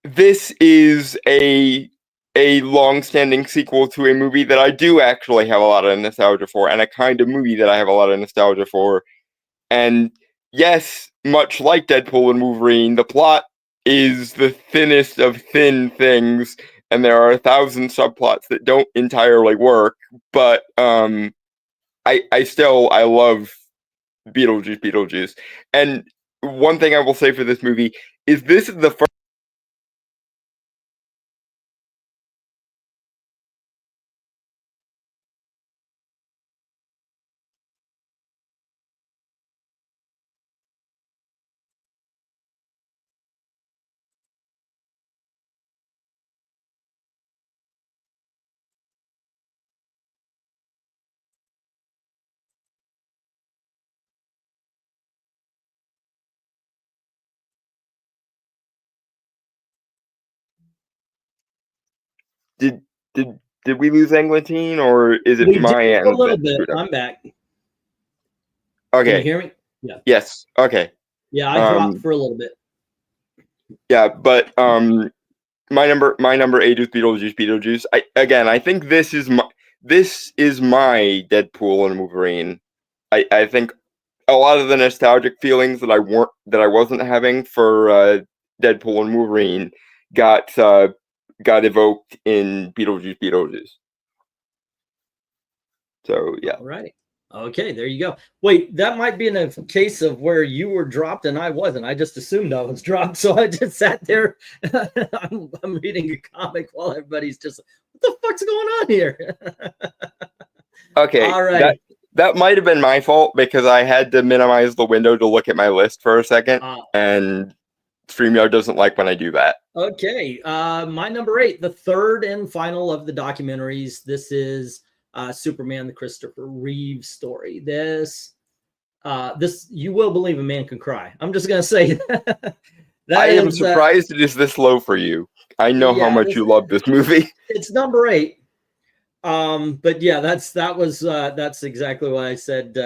this is a long-standing sequel to a movie that I do actually have a lot of nostalgia for, and a kind of movie that I have a lot of nostalgia for. And yes, much like Deadpool and Wolverine, the plot is the thinnest of thin things, and there are 1,000 subplots that don't entirely work. But I love Beetlejuice. And one thing I will say for this movie is this is the first. Did we lose Eglantine, or is it my end? A little bit. I'm back. Okay. Can you hear me? Yeah. Yes. Okay. Yeah, I dropped for a little bit. Yeah, but my number 8 is Beetlejuice. I think this is my Deadpool and Wolverine. I think a lot of the nostalgic feelings that I wasn't having for Deadpool and Wolverine got evoked in Beetlejuice. So yeah. All right. Okay, there you go. Wait, that might be in a case of where you were dropped and I wasn't. I just assumed I was dropped, so I just sat there. I'm reading a comic while everybody's just, what the fuck's going on here? Okay. All right. That might have been my fault, because I had to minimize the window to look at my list for a second, and StreamYard doesn't like when I do that. Okay. My number 8, the third and final of the documentaries. This is Superman, the Christopher Reeve story. This you will believe a man can cry. I'm just gonna say that. I am surprised it is this low for you. I know how much you love this movie. It's number 8. But yeah, that's exactly what I said.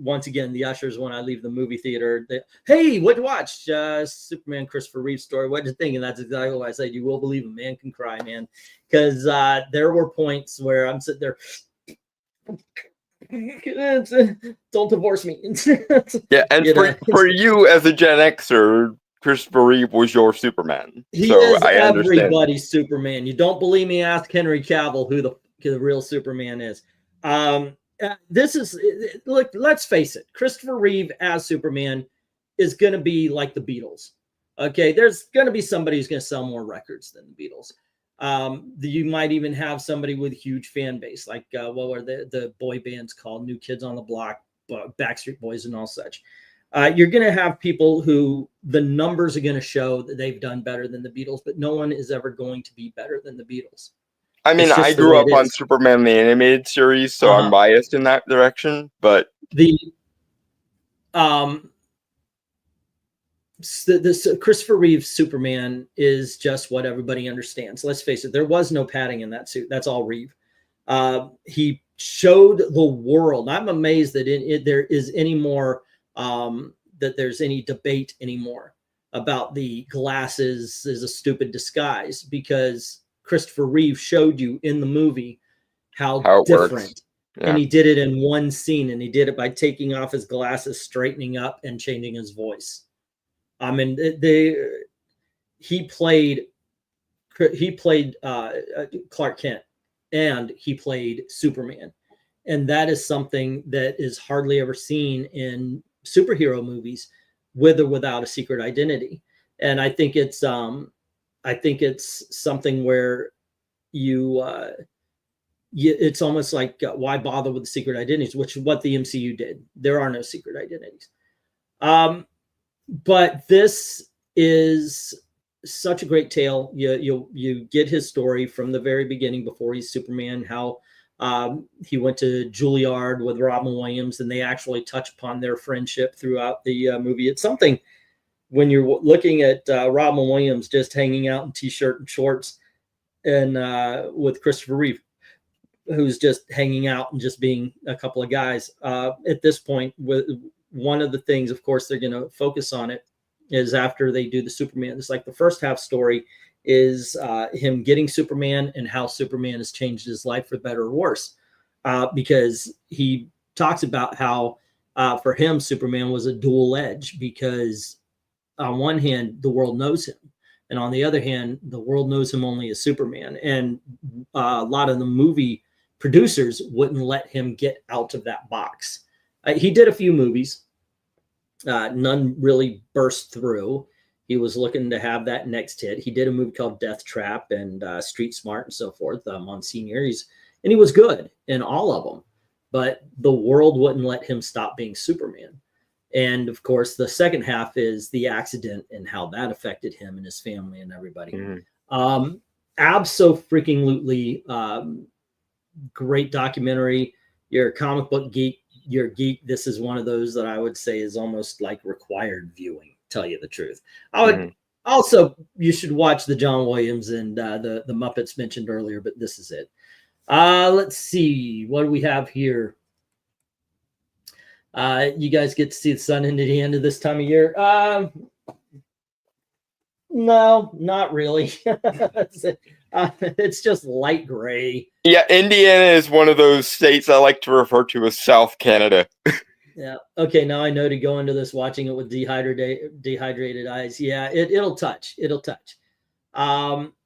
Once again, the ushers, when I leave the movie theater, hey, what'd you watch? Superman, Christopher Reeve story. What'd you think? And that's exactly what I said. You will believe a man can cry, man. Because there were points where I'm sitting there, don't divorce me. Yeah, and for you as a Gen Xer, Christopher Reeve was your Superman. He is everybody's Superman. You don't believe me? Ask Henry Cavill who the real Superman is. This is, look, let's face it. Christopher Reeve as Superman is going to be like the Beatles. Okay, there's going to be somebody who's going to sell more records than the Beatles. You might even have somebody with a huge fan base, like what were the boy bands called? New Kids on the Block, Backstreet Boys, and all such. You're going to have people who the numbers are going to show that they've done better than the Beatles, but no one is ever going to be better than the Beatles. I mean, I grew up on Superman the animated series, so I'm biased in that direction. But this Christopher Reeve Superman is just what everybody understands. Let's face it, there was no padding in that suit. That's all Reeve. He showed the world. I'm amazed that there is any more that there's any debate anymore about the glasses is a stupid disguise, because Christopher Reeve showed you in the movie how different works. Yeah. And he did it in one scene, and he did it by taking off his glasses, straightening up, and changing his voice. I mean, he played Clark Kent, and he played Superman, and that is something that is hardly ever seen in superhero movies, with or without a secret identity. And I think it's something where it's almost like, why bother with the secret identities, which is what the MCU did. There are no secret identities. But this is such a great tale. You get his story from the very beginning, before he's Superman, how he went to Juilliard with Robin Williams, and they actually touch upon their friendship throughout the movie. It's something, when you're looking at Robin Williams just hanging out in t-shirt and shorts, and with Christopher Reeve, who's just hanging out and just being a couple of guys. At this point, with one of the things, of course, they're going to focus on it is after they do the Superman. It's like the first half story is him getting Superman and how Superman has changed his life for better or worse. Because he talks about how for him, Superman was a dual edge, because on one hand, the world knows him, and on the other hand, the world knows him only as Superman. And a lot of the movie producers wouldn't let him get out of that box. He did a few movies. None really burst through. He was looking to have that next hit. He did a movie called Death Trap and Street Smart and so forth, Monsignor. And he was good in all of them. But the world wouldn't let him stop being Superman. And of course, the second half is the accident and how that affected him and his family and everybody. Mm-hmm. Abso-freaking-lutely great documentary. You're a comic book geek. You're a geek. This is one of those that I would say is almost like required viewing, tell you the truth. I would also, you should watch the John Williams and the Muppets mentioned earlier, but this is it. Let's see. What do we have here? You guys get to see the sun into the end of this time of year. No, not really. It's just light gray. Yeah, Indiana is one of those states I like to refer to as South Canada. Yeah. Okay, now I know to go into this watching it with dehydrated eyes. Yeah, it'll touch. It'll touch.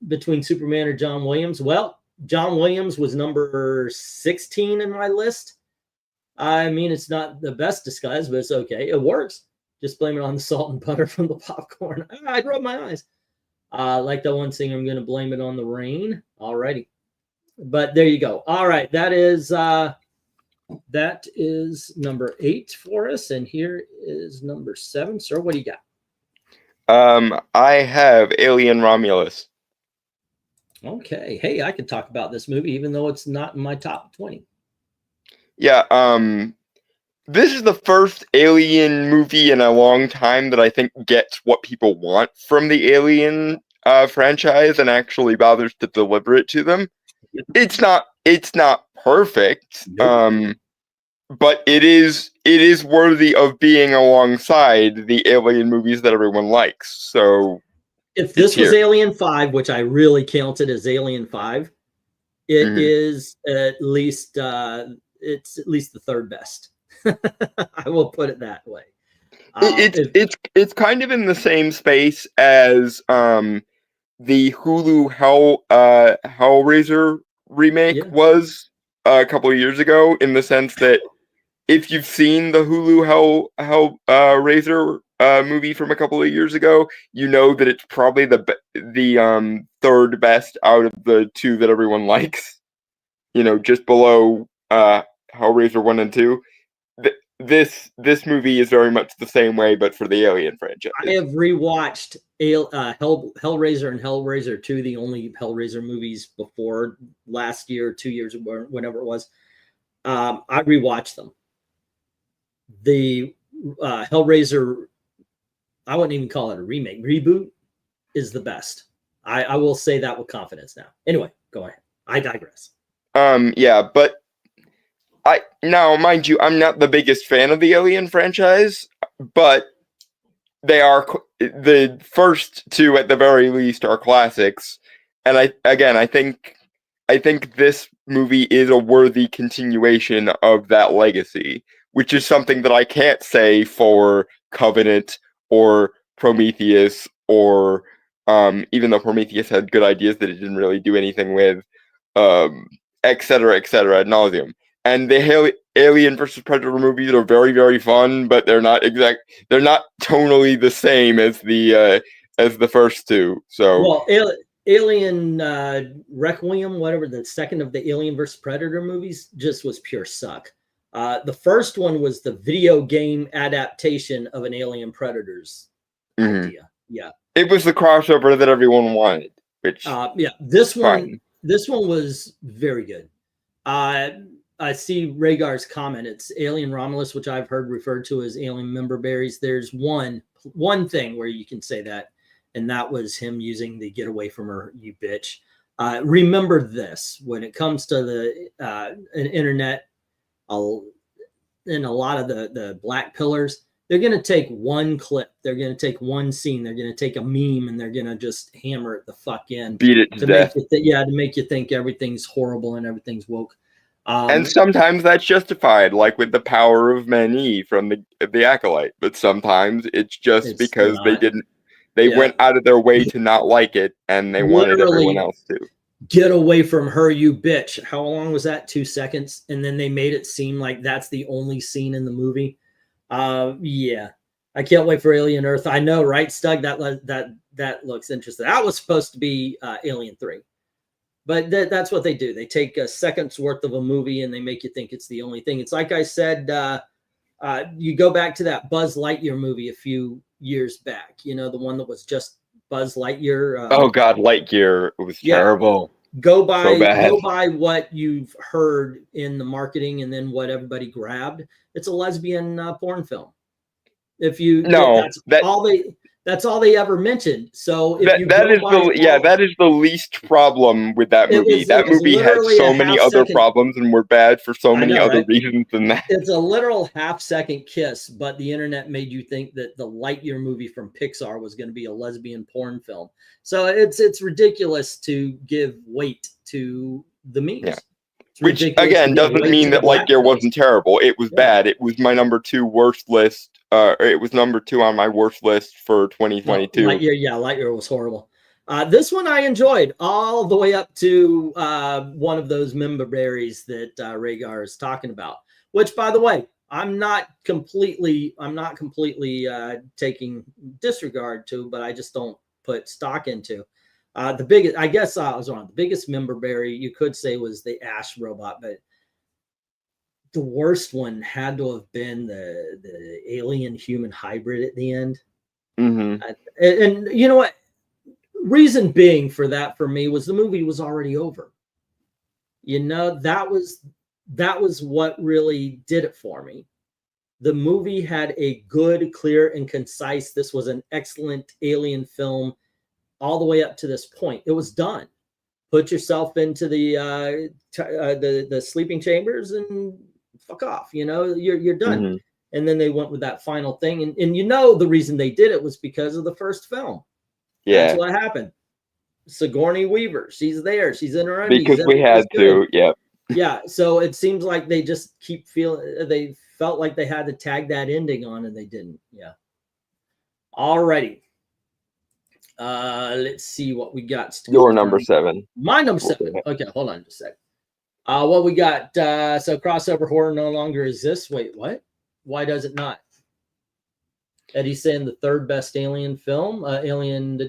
Between Superman or John Williams. Well, John Williams was number 16 in my list. I mean, it's not the best disguise, but it's okay. It works. Just blame it on the salt and butter from the popcorn. I'd rub my eyes. Like that one singer, I'm going to blame it on the rain. Alrighty. But there you go. All right. That is number 8 for us. And here is number 7. Sir, what do you got? I have Alien Romulus. Okay. Hey, I could talk about this movie, even though it's not in my top 20. Yeah. This is the first Alien movie in a long time that I think gets what people want from the Alien franchise and actually bothers to deliver it to them. It's not perfect, nope. But it is worthy of being alongside the Alien movies that everyone likes. So if this was Alien 5, which I really counted as Alien 5, it is at least it's at least the third best. I will put it that way. It's kind of in the same space as the Hulu Hellraiser remake was a couple of years ago, in the sense that if you've seen the Hulu Hellraiser movie from a couple of years ago, you know that it's probably the third best out of the two that everyone likes. You know, just below Hellraiser 1 and 2. This movie is very much the same way, but for the Alien franchise. I have rewatched Hellraiser and Hellraiser 2, the only Hellraiser movies before last year, 2 years, whenever it was. I rewatched them. The Hellraiser I wouldn't even call it a remake. Reboot is the best. I will say that with confidence now. Anyway, go ahead. I digress. Yeah, but now, mind you, I'm not the biggest fan of the Alien franchise, but they are the first two at the very least are classics, and I think this movie is a worthy continuation of that legacy, which is something that I can't say for Covenant or Prometheus, or even though Prometheus had good ideas that it didn't really do anything with, et cetera, ad nauseum. And the Alien versus Predator movies are very, very fun, but they're not tonally the same as the first two. So well, Alien Requiem, whatever, the second of the Alien versus Predator movies, just was pure suck. The first one was the video game adaptation of an Alien Predators idea. Yeah, it was the crossover that everyone wanted. Which this one was very good. I see Rhaegar's comment. It's Alien Romulus, which I've heard referred to as Alien member berries. There's one thing where you can say that, and that was him using the "get away from her, you bitch." Remember this: when it comes to the internet, and a lot of the black pillars, they're going to take one clip, they're going to take one scene, they're going to take a meme, and they're going to just hammer it the fuck in, beat it to death. To make you think everything's horrible and everything's woke. And sometimes that's justified, like with the power of Mani from the Acolyte. But sometimes it's just because they went out of their way to not like it, and they wanted everyone else to. Get away from her, you bitch. How long was that? 2 seconds? And then they made it seem like that's the only scene in the movie. Yeah. I can't wait for Alien Earth. I know, right, Stug? That looks interesting. That was supposed to be Alien 3. But that's what they do. They take a second's worth of a movie and they make you think it's the only thing. It's like I said, you go back to that Buzz Lightyear movie a few years back. You know, the one that was just Buzz Lightyear. Oh God, Lightyear was terrible. Go by what you've heard in the marketing and then what everybody grabbed. It's a lesbian porn film. That's all they ever mentioned. So that is the least problem with that movie. That movie had so many other problems and were bad for so many other reasons than that. It's a literal half-second kiss, but the internet made you think that the Lightyear movie from Pixar was going to be a lesbian porn film. So it's ridiculous to give weight to the memes. Yeah. Which again doesn't mean that Lightyear wasn't terrible. It was bad. It was my number 2 worst list. It was number 2 on my worst list for 2022. Lightyear was horrible. This one I enjoyed all the way up to one of those member berries that Rhaegar is talking about. Which, by the way, I'm not completely taking disregard to, but I just don't put stock into. The biggest, I guess I was wrong. The biggest member berry you could say was the Ash robot, but the worst one had to have been the alien human hybrid at the end. Mm-hmm. And you know what? Reason being for that for me was the movie was already over. You know, that was what really did it for me. The movie had a good, clear, and concise. This was an excellent alien film all the way up to this point. It was done. Put yourself into the sleeping chambers and fuck off. You know, you're done. Mm-hmm. And then they went with that final thing. And you know the reason they did it was because of the first film. Yeah. That's what happened. Sigourney Weaver, she's there. She's in her undies. Because we had to, yeah. Yeah, so it seems like they just they felt like they had to tag that ending on and they didn't. Yeah. Alrighty. Let's see what we got. Your number 7. My number 7. Okay, hold on just a sec. What we got? So crossover horror no longer exists. Wait, what? Why does it not? Eddie's saying the 3rd best alien film. Alien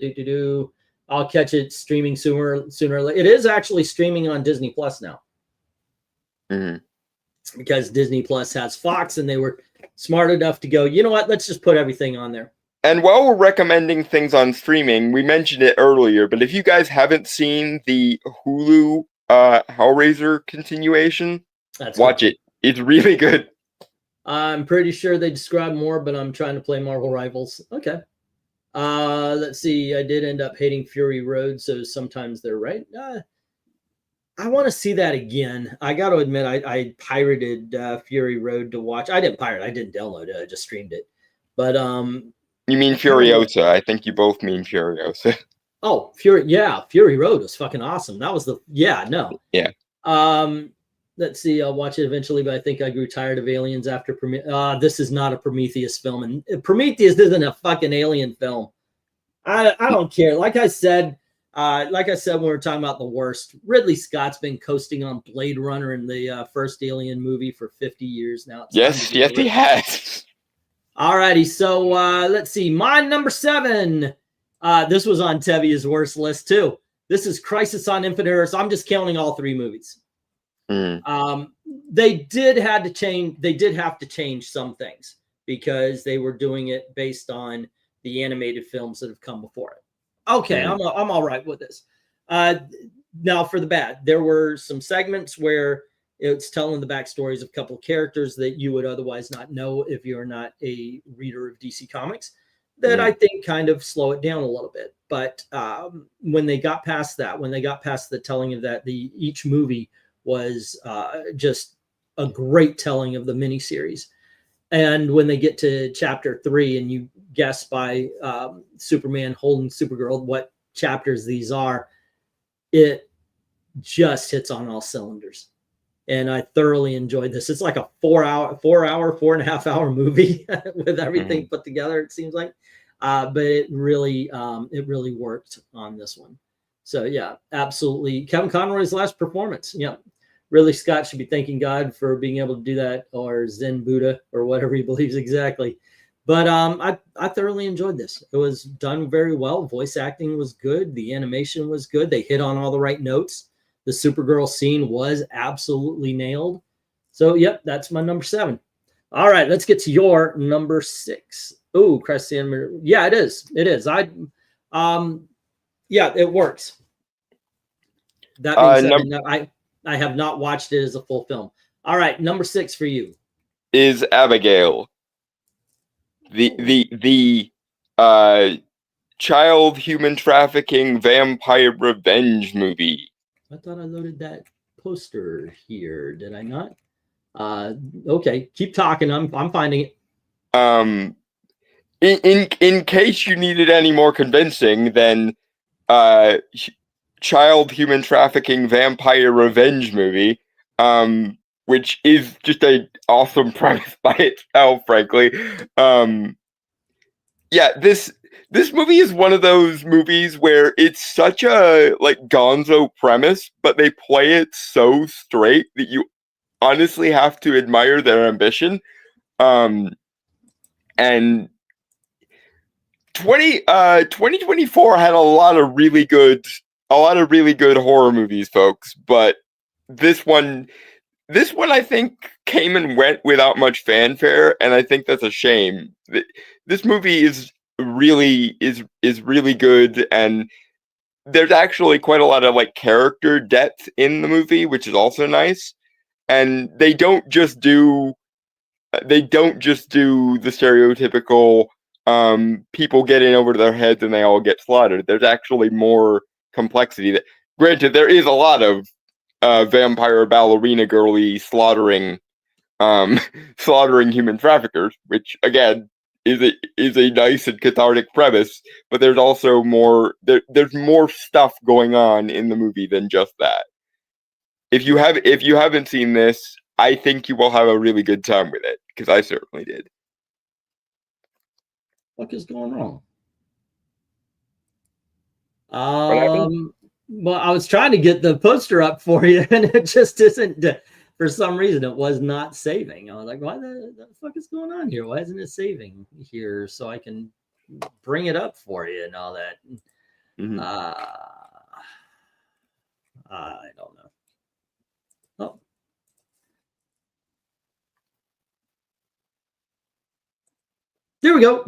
I'll catch it streaming sooner or later. It is actually streaming on Disney Plus now. Mm-hmm. Because Disney Plus has Fox and they were smart enough to go, you know what, let's just put everything on there. And while we're recommending things on streaming, we mentioned it earlier, but if you guys haven't seen the Hulu Hellraiser continuation, watch it. It's really good. I'm pretty sure they describe more, but I'm trying to play Marvel Rivals. Okay. Let's see. I did end up hating Fury Road, so sometimes they're right. I want to see that again. I got to admit, I pirated Fury Road to watch. I didn't pirate. I didn't download it. I just streamed it. But You mean Furiosa? I think you both mean Furiosa. Oh, Fury Road was fucking awesome. That was no. Yeah. Let's see. I'll watch it eventually, but I think I grew tired of aliens after this is not a Prometheus film, and Prometheus isn't a fucking alien film. I don't care. Like I said when we were talking about the worst, Ridley Scott's been coasting on Blade Runner and the first Alien movie for 50 years now. Yes, he has. All righty. So let's see. My number 7. This was on Tevia's worst list too. This is Crisis on Infinite Earths. I'm just counting all 3 movies. They did have to change some things because they were doing it based on the animated films that have come before it. Okay, I'm all right with this. Now for the bad, there were some segments where it's telling the backstories of a couple of characters that you would otherwise not know if you're not a reader of DC Comics. That I think kind of slow it down a little bit. But when they got past that, when they got past the telling of that, each movie was just a great telling of the miniseries. And when they get to chapter 3 and you guess by Superman holding Supergirl what chapters these are, it just hits on all cylinders. And I thoroughly enjoyed this. It's like a 4.5 hour movie with everything put together, it seems like. But it really worked on this one. So yeah, absolutely. Kevin Conroy's last performance. Yeah. Ridley Scott should be thanking God for being able to do that, or Zen Buddha, or whatever he believes exactly. But I thoroughly enjoyed this. It was done very well. Voice acting was good. The animation was good. They hit on all the right notes. The Supergirl scene was absolutely nailed. So, yep, that's my number 7. All right, let's get to your number 6. Oh, Christian. Yeah, it is. It is. Yeah, it works. That being said, I have not watched it as a full film. All right, number 6 for you is Abigail, the child human trafficking vampire revenge movie. I thought I loaded that poster here. Did I not? Okay, keep talking. I'm finding it. In case you needed any more convincing, then child human trafficking vampire revenge movie, which is just an awesome premise by itself, frankly. Yeah, this movie is one of those movies where it's such a like gonzo premise, but they play it so straight that you honestly have to admire their ambition. And 2024 had a lot of really good horror movies, folks, but this one I think came and went without much fanfare, and I think that's a shame. This movie is really good, and there's actually quite a lot of like character depth in the movie, which is also nice. And they don't just do the stereotypical people get in over their heads and they all get slaughtered. There's actually more complexity. Granted, there is a lot of vampire ballerina girly slaughtering human traffickers, which again is a nice and cathartic premise. But there's also more. There's more stuff going on in the movie than just that. If you haven't seen this, I think you will have a really good time with it, because I certainly did. What is going wrong? Well, I was trying to get the poster up for you, and it just isn't. For some reason, it was not saving. I was like, "Why the fuck is going on here? Why isn't it saving here so I can bring it up for you and all that?" I don't know. Oh. There we go.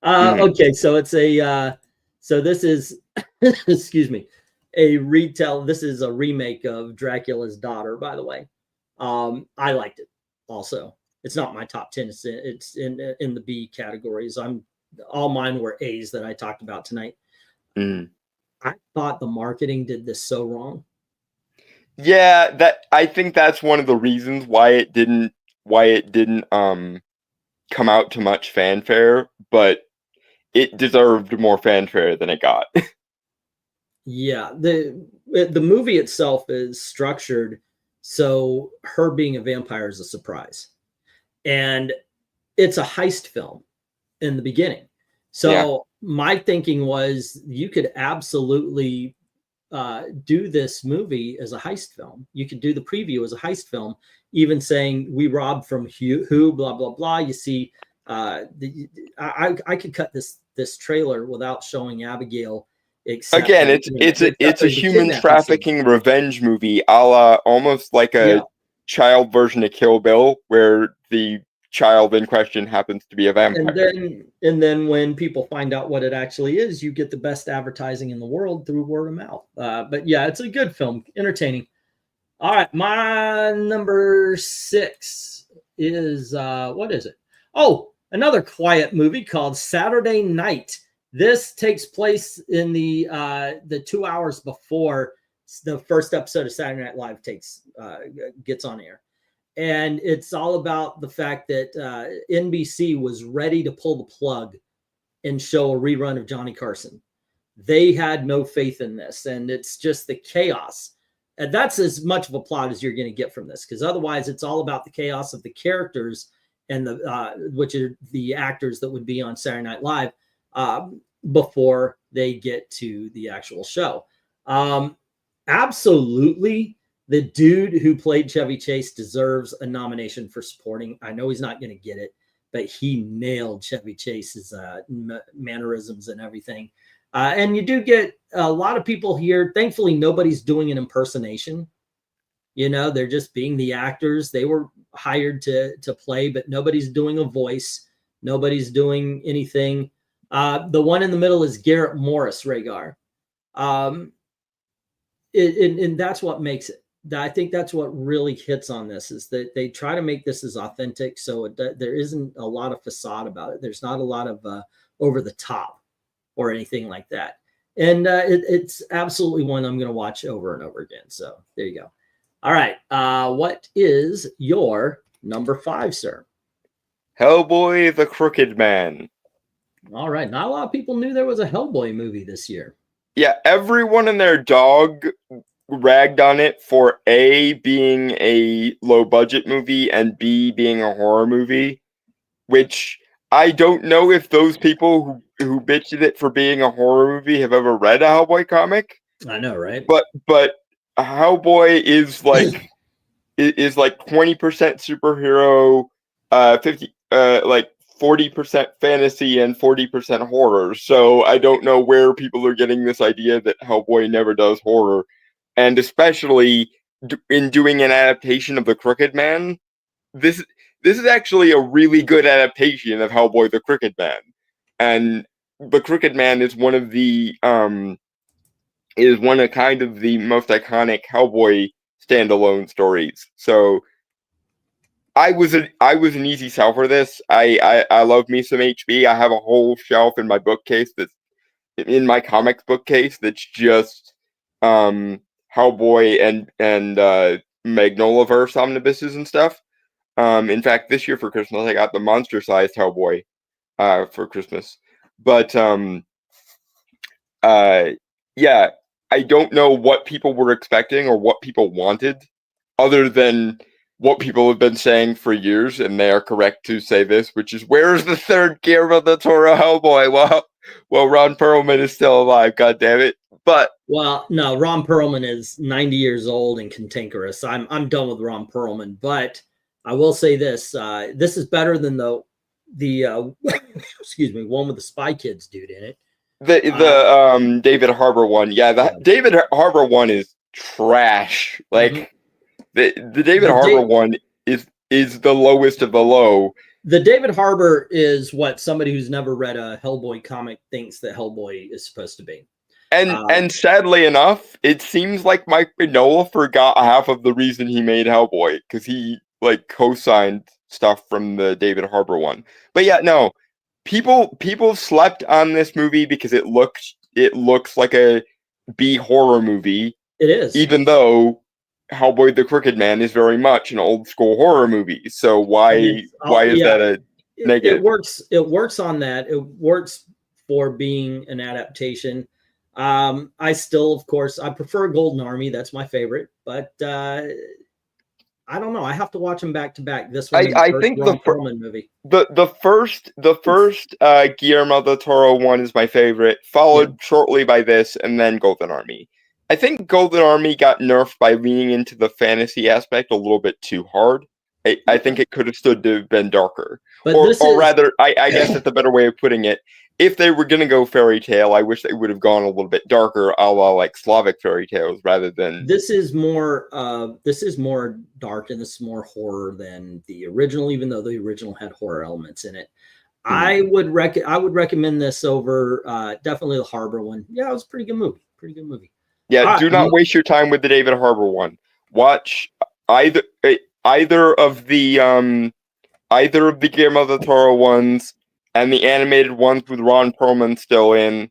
Okay, so it's so this is, excuse me, this is a remake of Dracula's Daughter, by the way. I liked it also. It's not my top 10. It's in the B categories. All mine were A's that I talked about tonight. Mm. I thought the marketing did this so wrong. Yeah, I think that's one of the reasons why it didn't come out to much fanfare, but it deserved more fanfare than it got. Yeah, the movie itself is structured so her being a vampire is a surprise, and it's a heist film in the beginning. So Yeah. my thinking was you could absolutely do this movie as a heist film. You could do the preview as a heist film, even saying we robbed from who blah blah blah. You see, I could cut this trailer without showing Abigail. Except Again, for, it's a for the human kidnapping scene. trafficking revenge movie, a la almost like a Yeah. child version of Kill Bill, where the child in question happens to be a vampire. And then when people find out what it actually is, you get the best advertising in the world through word of mouth. But yeah, it's a good film, entertaining. All right, my number 6 is what is it? Oh, another quiet movie called Saturday Night. This takes place in the 2 hours before the first episode of Saturday Night Live gets on air. And it's all about the fact that NBC was ready to pull the plug and show a rerun of Johnny Carson. They had no faith in this, and it's just the chaos. And that's as much of a plot as you're going to get from this, because otherwise it's all about the chaos of the characters and which are the actors that would be on Saturday Night Live before they get to the actual show. Absolutely. The dude who played Chevy Chase deserves a nomination for supporting. I know he's not going to get it, but he nailed Chevy Chase's mannerisms and everything. And you do get a lot of people here. Thankfully, nobody's doing an impersonation. They're just being the actors. They were hired to play, but nobody's doing a voice. Nobody's doing anything. The one in the middle is Garrett Morris, Rhaegar. And that's what makes it. I think that's what really hits on this, is that they try to make this as authentic. So there isn't a lot of facade about it. There's not a lot of over the top or anything like that. And it's absolutely one I'm going to watch over and over again. So there you go. All right. What is your number 5, sir? Hellboy, the Crooked Man. All right. Not a lot of people knew there was a Hellboy movie this year. Yeah, everyone and their dog ragged on it for A, being a low-budget movie, and B, being a horror movie, which I don't know if those people who bitched at it for being a horror movie have ever read a Hellboy comic. I know, right? But Hellboy is like 20% superhero, 40% fantasy and 40% horror. So I don't know where people are getting this idea that Hellboy never does horror, and especially in doing an adaptation of The Crooked Man. This is actually a really good adaptation of Hellboy the Crooked Man, and the Crooked Man is one of the kind of the most iconic Hellboy standalone stories. So I was an easy sell for this. I love me some HB. I have a whole shelf in my bookcase that's in my comics bookcase that's just Hellboy and Magnolaverse omnibuses and stuff. In fact, this year for Christmas, I got the monster-sized Hellboy for Christmas. But yeah, I don't know what people were expecting or what people wanted, other than what people have been saying for years, and they are correct to say this, which is, where's the third Guillermo del Toro Hellboy? Well, Ron Perlman is still alive, God damn it. But well, no, Ron Perlman is 90 years old and cantankerous. I'm done with Ron Perlman, but I will say this: this is better than the excuse me, one with the Spy Kids dude in it. The David Harbour one, David Harbour one is trash. Like the David Harbour one is the lowest of the low. The David Harbour is what somebody who's never read a Hellboy comic thinks that Hellboy is supposed to be. And sadly enough, it seems like Mike Mignola forgot half of the reason he made Hellboy, because he co-signed stuff from the David Harbour one. But yeah, no, people slept on this movie because it looks like a B horror movie, It is. even though Hellboy the Crooked Man is very much an old school horror movie. So why is that a negative? It works on that. It works for being an adaptation. I still, of course, I prefer Golden Army. That's my favorite, but I don't know. I have to watch them back to back. This one, I think Ron Perlman movie. The first Guillermo del Toro one is my favorite, followed shortly by this, and then Golden Army. I think Golden Army got nerfed by leaning into the fantasy aspect a little bit too hard. I think it could have stood to have been darker. But rather, I guess that's a better way of putting it. If they were going to go fairy tale, I wish they would have gone a little bit darker, a la like Slavic fairy tales, rather than. This is more dark and this is more horror than the original, even though the original had horror elements in it. I would recommend this over definitely the Harbour one. Yeah, it was a pretty good movie. Pretty good movie. Yeah, do not waste your time with the David Harbour one. Watch either of the Guillermo del Toro ones and the animated ones with Ron Perlman still in,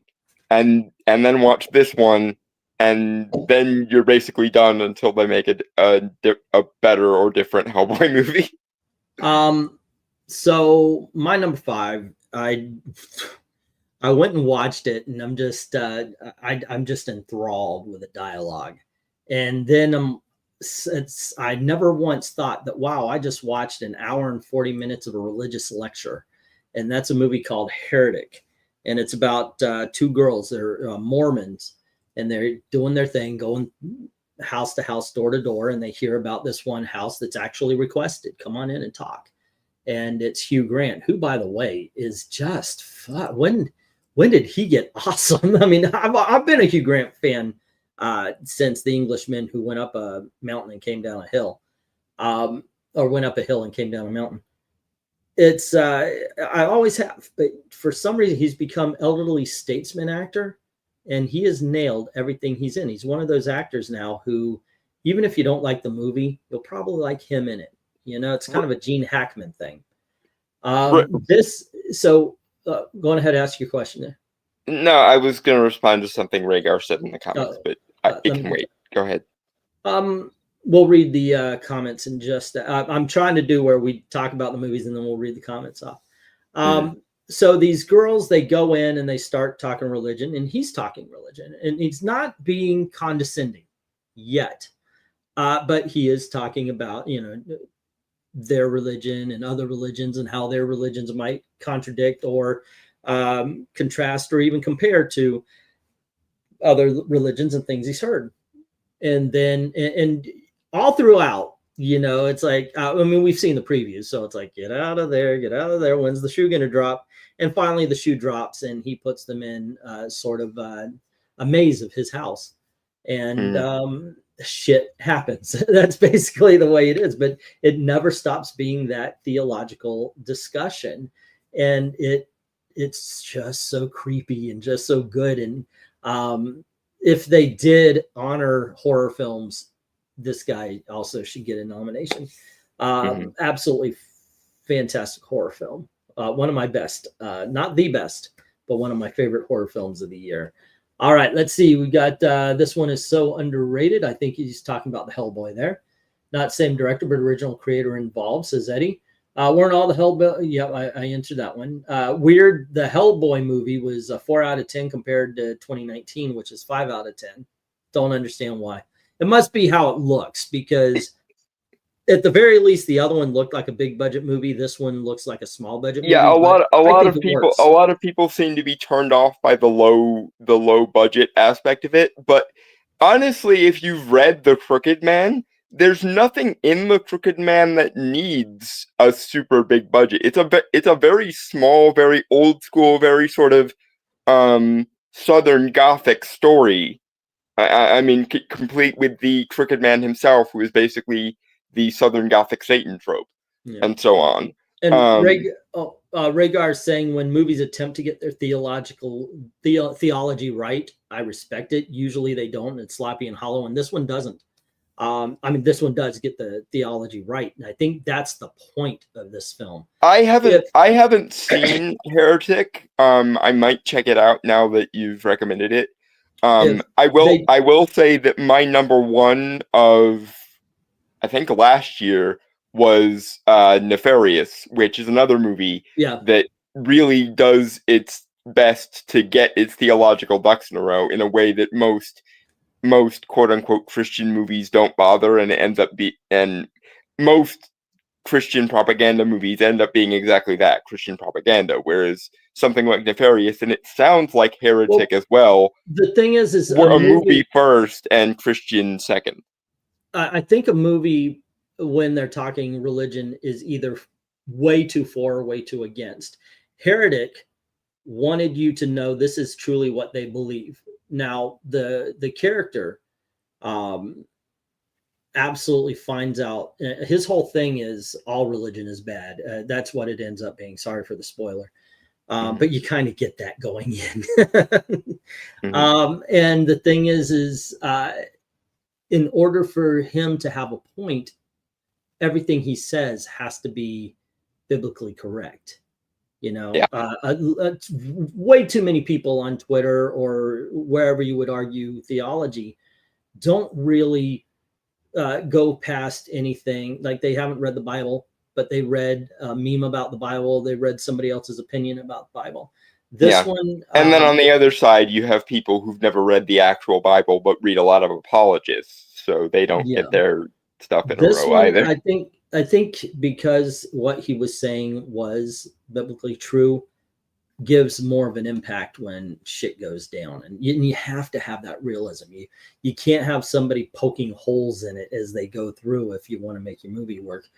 and then watch this one, and then you're basically done until they make a better or different Hellboy movie. So my number 5, I went and watched it, and I'm just enthralled with the dialogue, and then I never once thought that, wow, I just watched an hour and 40 minutes of a religious lecture. And that's a movie called Heretic. And it's about 2 girls. They're Mormons, and they're doing their thing, going house to house, door to door. And they hear about this one house that's actually requested. Come on in and talk. And it's Hugh Grant, who, by the way, is just fun. When did he get awesome? I mean, I've been a Hugh Grant fan since The Englishman, who went up a mountain and came down a hill, or went up a hill and came down a mountain. It's I always have, but for some reason he's become elderly statesman actor, and he has nailed everything he's in. He's one of those actors now who, even if you don't like the movie, you'll probably like him in it. You know, it's kind of a Gene Hackman thing. Go on ahead and ask your question there. No, I was going to respond to something Rhaegar said in the comments, but it can wait. Go ahead. We'll read the comments in just. I'm trying to do where we talk about the movies and then we'll read the comments off. So these girls, they go in and they start talking religion, and he's talking religion, and he's not being condescending yet, but he is talking about, you know, their religion and other religions and how their religions might contradict or contrast or even compare to other religions and things he's heard. And then and all throughout, you know, it's like, I mean, we've seen the previews, so it's like, get out of there, when's the shoe gonna drop? And finally the shoe drops, and he puts them in sort of a maze of his house, and shit happens. That's basically the way it is, but it never stops being that theological discussion, and it's just so creepy and just so good. And if they did honor horror films, this guy also should get a nomination. Absolutely fantastic horror film. One of my best, not the best, but one of my favorite horror films of the year. All right, let's see. We got this one is so underrated. I think he's talking about the Hellboy there. Not same director, but original creator involved, says Eddie. Weren't all the Hellboy? Yeah, I answered that one. Weird. The Hellboy movie was a 4 out of 10 compared to 2019, which is 5 out of 10. Don't understand why. It must be how it looks, because at the very least, the other one looked like a big budget movie. This one looks like a small budget movie. Yeah, a lot of people seem to be turned off by the low budget aspect of it. But honestly, if you've read The Crooked Man, there's nothing in The Crooked Man that needs a super big budget. It's a very small, very old school, very sort of Southern Gothic story. I mean, complete with the Crooked Man himself, who is basically the Southern Gothic Satan trope, and so on. And Rhaegar is saying, when movies attempt to get their theology right, I respect it. Usually they don't. It's sloppy and hollow, and this one doesn't. I mean, this one does get the theology right, and I think that's the point of this film. I If haven't seen Heretic. I might check it out now that you've recommended it. if they, I will say that my number one of, I think, last year was Nefarious, which is another movie yeah, that really does its best to get its theological ducks in a row in a way that most quote unquote Christian movies don't bother, and it ends up and most Christian propaganda movies end up being exactly that, Christian propaganda, whereas something like Nefarious, and it sounds like Heretic well, as well, the thing is were a a movie movie. first and Christian second. I think a movie, when they're talking religion, is either way too for or way too against. Heretic wanted you to know this is truly what they believe. Now, the character absolutely finds out. His whole thing is all religion is bad. That's what it ends up being. Sorry for the spoiler. But you kind of get that going in. And the thing is in order for him to have a point, everything he says has to be biblically correct. You know, Yeah. way too many people on Twitter or wherever you would argue theology don't really go past anything. Like, they haven't read the Bible, but they read a meme about the Bible. They read somebody else's opinion about the Bible. This Yeah. one, And then on the other side, you have people who've never read the actual Bible but read a lot of apologists, so they don't yeah, get their stuff in a this row one, either. I think because what he was saying was biblically true, gives more of an impact when shit goes down, and you have to have that realism. You can't have somebody poking holes in it as they go through if you want to make your movie work.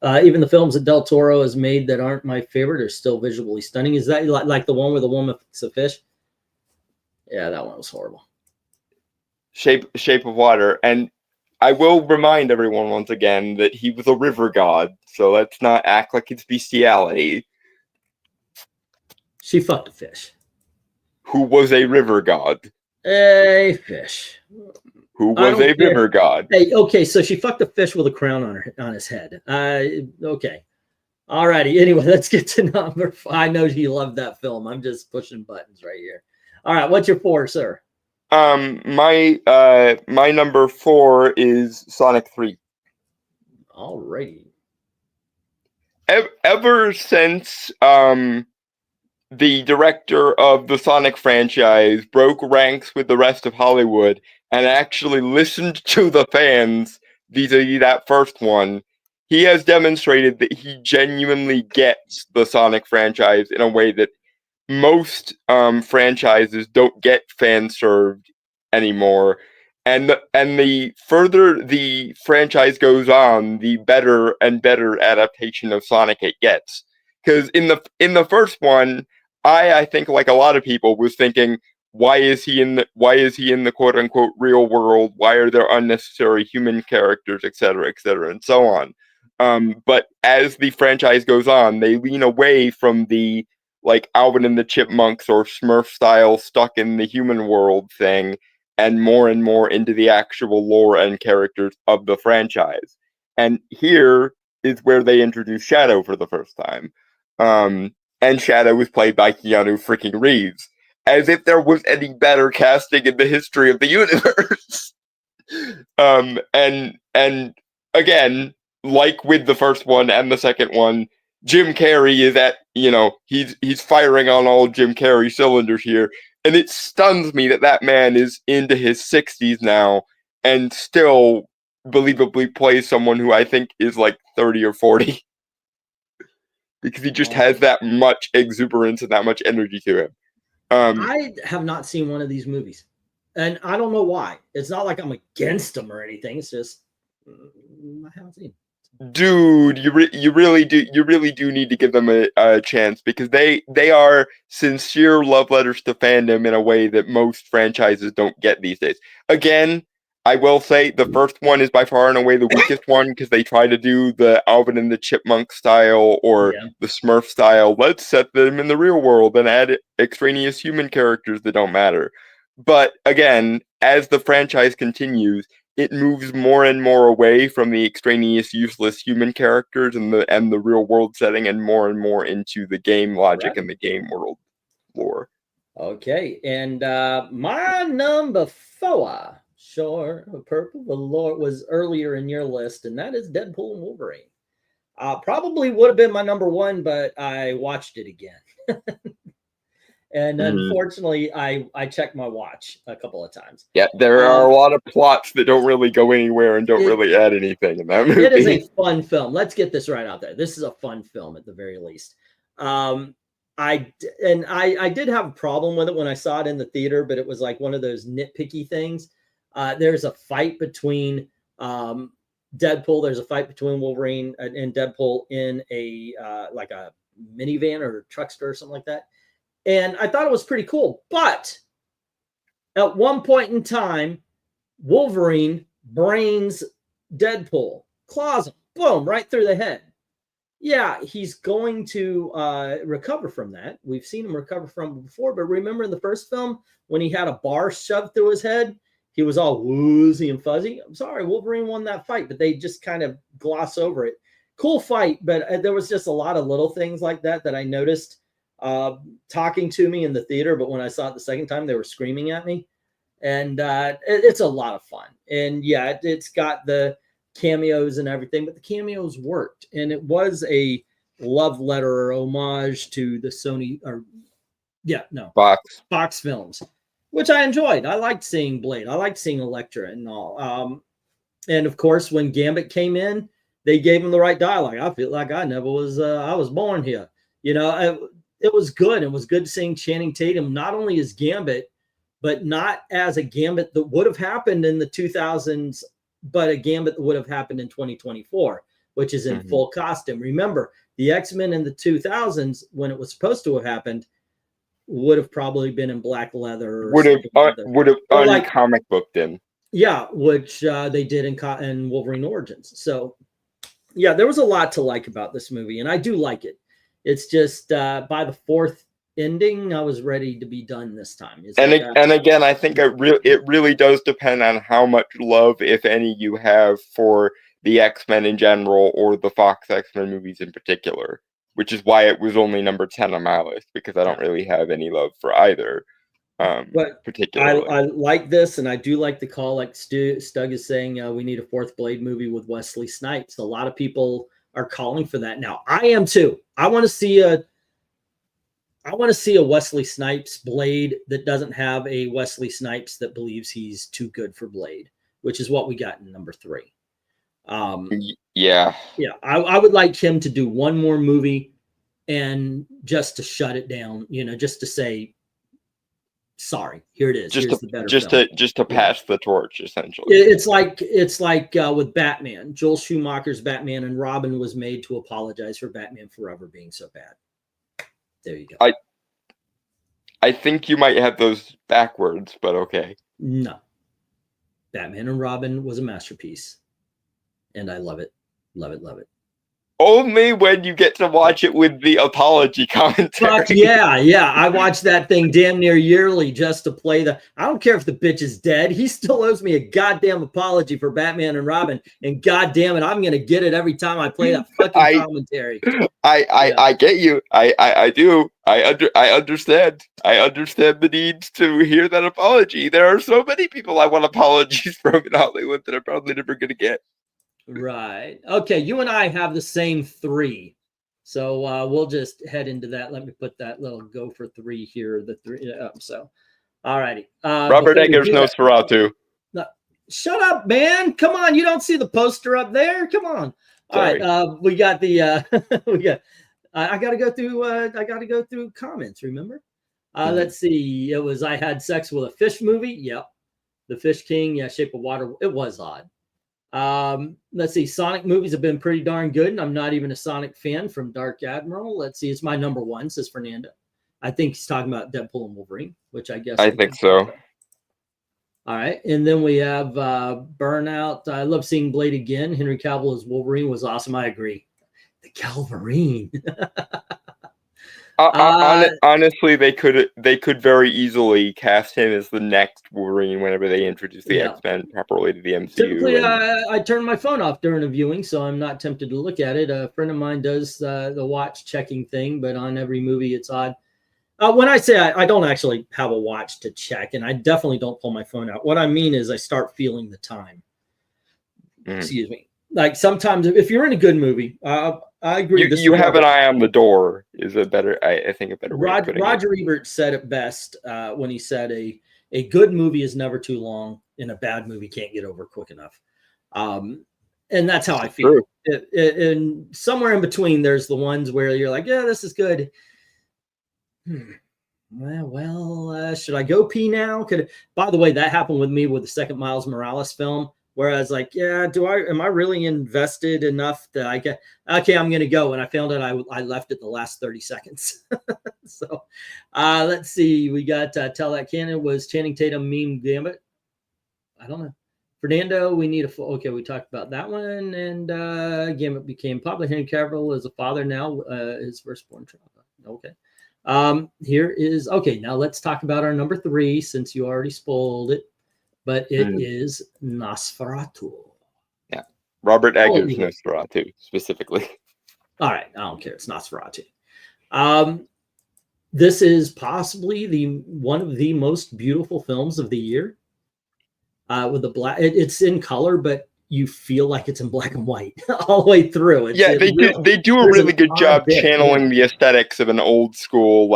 Even the films that Del Toro has made that aren't my favorite are still visually stunning. Is that like the one where the woman picks a fish? Yeah, that one was horrible. Shape of Water, and I will remind everyone once again that he was a river god, so let's not act like it's bestiality. She fucked a fish. Who was a river god? A fish. Who I was don't a care. river god? Hey, okay, so she fucked a fish with a crown on his head. Okay. All righty. Anyway, let's get to number 5. I know you love that film. I'm just pushing buttons right here. All right, what's your 4, sir? My number 4 is Sonic 3. All righty. Ever since the director of the Sonic franchise broke ranks with the rest of Hollywood and actually listened to the fans vis-a-vis that first one, he has demonstrated that he genuinely gets the Sonic franchise in a way that most franchises don't get fan served anymore. And the further the franchise goes on, the better and better adaptation of Sonic it gets. Because in the first one, I think, like a lot of people, was thinking, why is he in the quote unquote real world? Why are there unnecessary human characters, etc., and so on. But as the franchise goes on, they lean away from the like Alvin and the Chipmunks or Smurf style stuck in the human world thing, and more into the actual lore and characters of the franchise. And here is where they introduce Shadow for the first time. And Shadow was played by Keanu freaking Reeves, as if there was any better casting in the history of the universe. And again, like with the first one and the second one, Jim Carrey is at, he's firing on all Jim Carrey cylinders here, and it stuns me that man is into his 60s now and still believably plays someone who I think is like 30 or 40. Because he just has that much exuberance and that much energy to him. I have not seen one of these movies, and I don't know why. It's not like I'm against them or anything. It's just I haven't seen. Dude, you really do need to give them a chance, because they are sincere love letters to fandom in a way that most franchises don't get these days. Again, I will say the first one is by far and away the weakest one, because they try to do the Alvin and the Chipmunk style or the Smurf style. Let's set them in the real world and add extraneous human characters that don't matter. But again, as the franchise continues, it moves more and more away from the extraneous, useless human characters and the real world setting, and more into the game logic Right. and the game world lore. Okay, and my number 4, sure, Purple Velour was earlier in your list, and that is Deadpool and Wolverine. Probably would have been my number 1, but I watched it again. And unfortunately, I checked my watch a couple of times. Yeah, there are a lot of plots that don't really go anywhere and don't really add anything in that movie. It is a fun film. Let's get this right out there. This is a fun film at the very least. I did have a problem with it when I saw it in the theater, but it was like one of those nitpicky things. There's a fight between Deadpool. There's a fight between Wolverine and Deadpool in a like a minivan or truckster or something like that. And I thought it was pretty cool. But at one point in time, Wolverine brains Deadpool, claws him, boom, right through the head. Yeah, he's going to recover from that. We've seen him recover from it before, but remember in the first film when he had a bar shoved through his head, he was all woozy and fuzzy. I'm sorry, Wolverine won that fight, but they just kind of gloss over it. Cool fight, but there was just a lot of little things like that I noticed talking to me in the theater, but when I saw it the second time, they were screaming at me. And it's a lot of fun. And yeah, it's got the cameos and everything, but the cameos worked. And it was a love letter or homage to the Fox films, which I enjoyed. I liked seeing Blade. I liked seeing Elektra and all. And of course, when Gambit came in, they gave him the right dialogue. I feel like I was born here. You know, it was good. It was good seeing Channing Tatum, not only as Gambit, but not as a Gambit that would have happened in the 2000s, but a Gambit that would have happened in 2024, which is in full costume. Remember, the X-Men in the 2000s, when it was supposed to have happened, would have probably been in black leather. Would have comic booked in. Yeah, which they did in Wolverine Origins. So, yeah, there was a lot to like about this movie, and I do like it. It's just by the fourth ending, I was ready to be done this time. And again, I think it really does depend on how much love, if any, you have for the X-Men in general or the Fox X-Men movies in particular, which is why it was only number 10 on my list, because I don't really have any love for either. But particularly, I like this, and I do like the call, like Stug is saying, we need a fourth Blade movie with Wesley Snipes. A lot of people are calling for that now. I am too. I want to see a Wesley Snipes Blade that doesn't have a Wesley Snipes that believes he's too good for Blade, which is what we got in number 3. Yeah. I would like him to do one more movie and just to shut it down, just to say, sorry, here it is. Just to pass the torch, essentially. It's like with Batman. Joel Schumacher's Batman and Robin was made to apologize for Batman Forever being so bad. There you go. I think you might have those backwards, but okay. No. Batman and Robin was a masterpiece. And I love it. Love it, love it. Only when you get to watch it with the apology commentary. Fuck yeah. I watch that thing damn near yearly just to play I don't care if the bitch is dead. He still owes me a goddamn apology for Batman and Robin. And goddamn it, I'm going to get it every time I play that fucking commentary. I get you. I do. I understand. I understand the need to hear that apology. There are so many people I want apologies from in Hollywood that I'm probably never going to get. Right. Okay. You and I have the same 3. So we'll just head into that. Let me put that little go for 3 here. The 3 up. So, all righty. Robert Eggers Nosferatu. Shut up, man. Come on. You don't see the poster up there. Come on. Sorry. All right. We got the, I got to go through comments. Remember? Let's see. It was, I Had Sex with a Fish movie. Yep. The Fish King. Yeah. Shape of Water. It was odd. Let's see. Sonic movies have been pretty darn good, and I'm not even a Sonic fan from Dark Admiral. Let's see. It's my number 1, says Fernando. I think he's talking about Deadpool and Wolverine, which I guess I think so. All right. And then we have Burnout. I love seeing Blade again. Henry Cavill as Wolverine was awesome. I agree. The Calverine. Honestly, they could very easily cast him as the next Wolverine whenever they introduce the Yeah. X-Men properly to the MCU. Typically, I turn my phone off during a viewing, so I'm not tempted to look at it. A friend of mine does the watch checking thing, but on every movie, it's odd. When I say I don't actually have a watch to check, and I definitely don't pull my phone out. What I mean is I start feeling the time. Excuse me. Like sometimes if you're in a good movie, I agree. You have an eye on the door is a better, I think, a better way of putting Roger Ebert said it best when he said a good movie is never too long, and a bad movie can't get over quick enough. And that's how I feel. And somewhere in between, there's the ones where you're like, yeah, this is good. Well, should I go pee now? By the way, that happened with me with the second Miles Morales film, where I was like, yeah, am I really invested enough that I'm going to go. And I found out I left it the last 30 seconds. So let's see. We got Tell That Cannon was Channing Tatum meme Gambit. I don't know. Fernando, we need okay, we talked about that one. And Gambit became popular. Henry Cavill is a father now, his firstborn child. Okay. Here is, okay, now let's talk about our number 3, since you already spoiled it. But it is Nosferatu. Yeah. Robert Eggers Nosferatu, specifically. All right. I don't care. It's Nosferatu. This is possibly one of the most beautiful films of the year. With the black, it's in color, but you feel like it's in black and white all the way through. They do a really good job channeling the aesthetics of an old school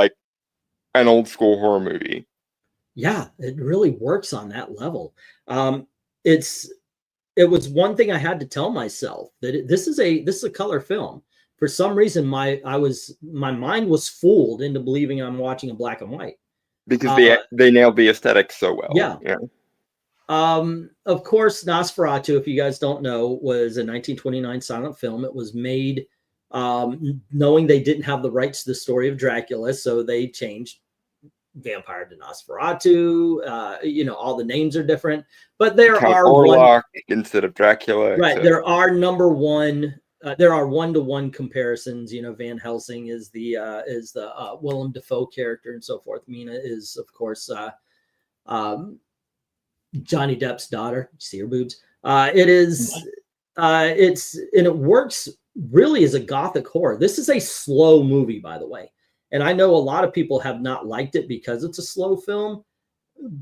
horror movie. Yeah, it really works on that level. It was one thing I had to tell myself that this is a color film. For some reason, my mind was fooled into believing I'm watching a black and white because they nailed the aesthetics so well. Yeah. Of course, Nosferatu, if you guys don't know, was a 1929 silent film. It was made knowing they didn't have the rights to the story of Dracula, so they changed vampire to Nosferatu. All the names are different, but there are Orlok instead of Dracula. Right. There are there are 1-to-1 comparisons. Van Helsing is the Willem Dafoe character and so forth. Mina is, of course, Johnny Depp's daughter. You see her boobs. It works really as a gothic horror. This is a slow movie, by the way. And I know a lot of people have not liked it because it's a slow film,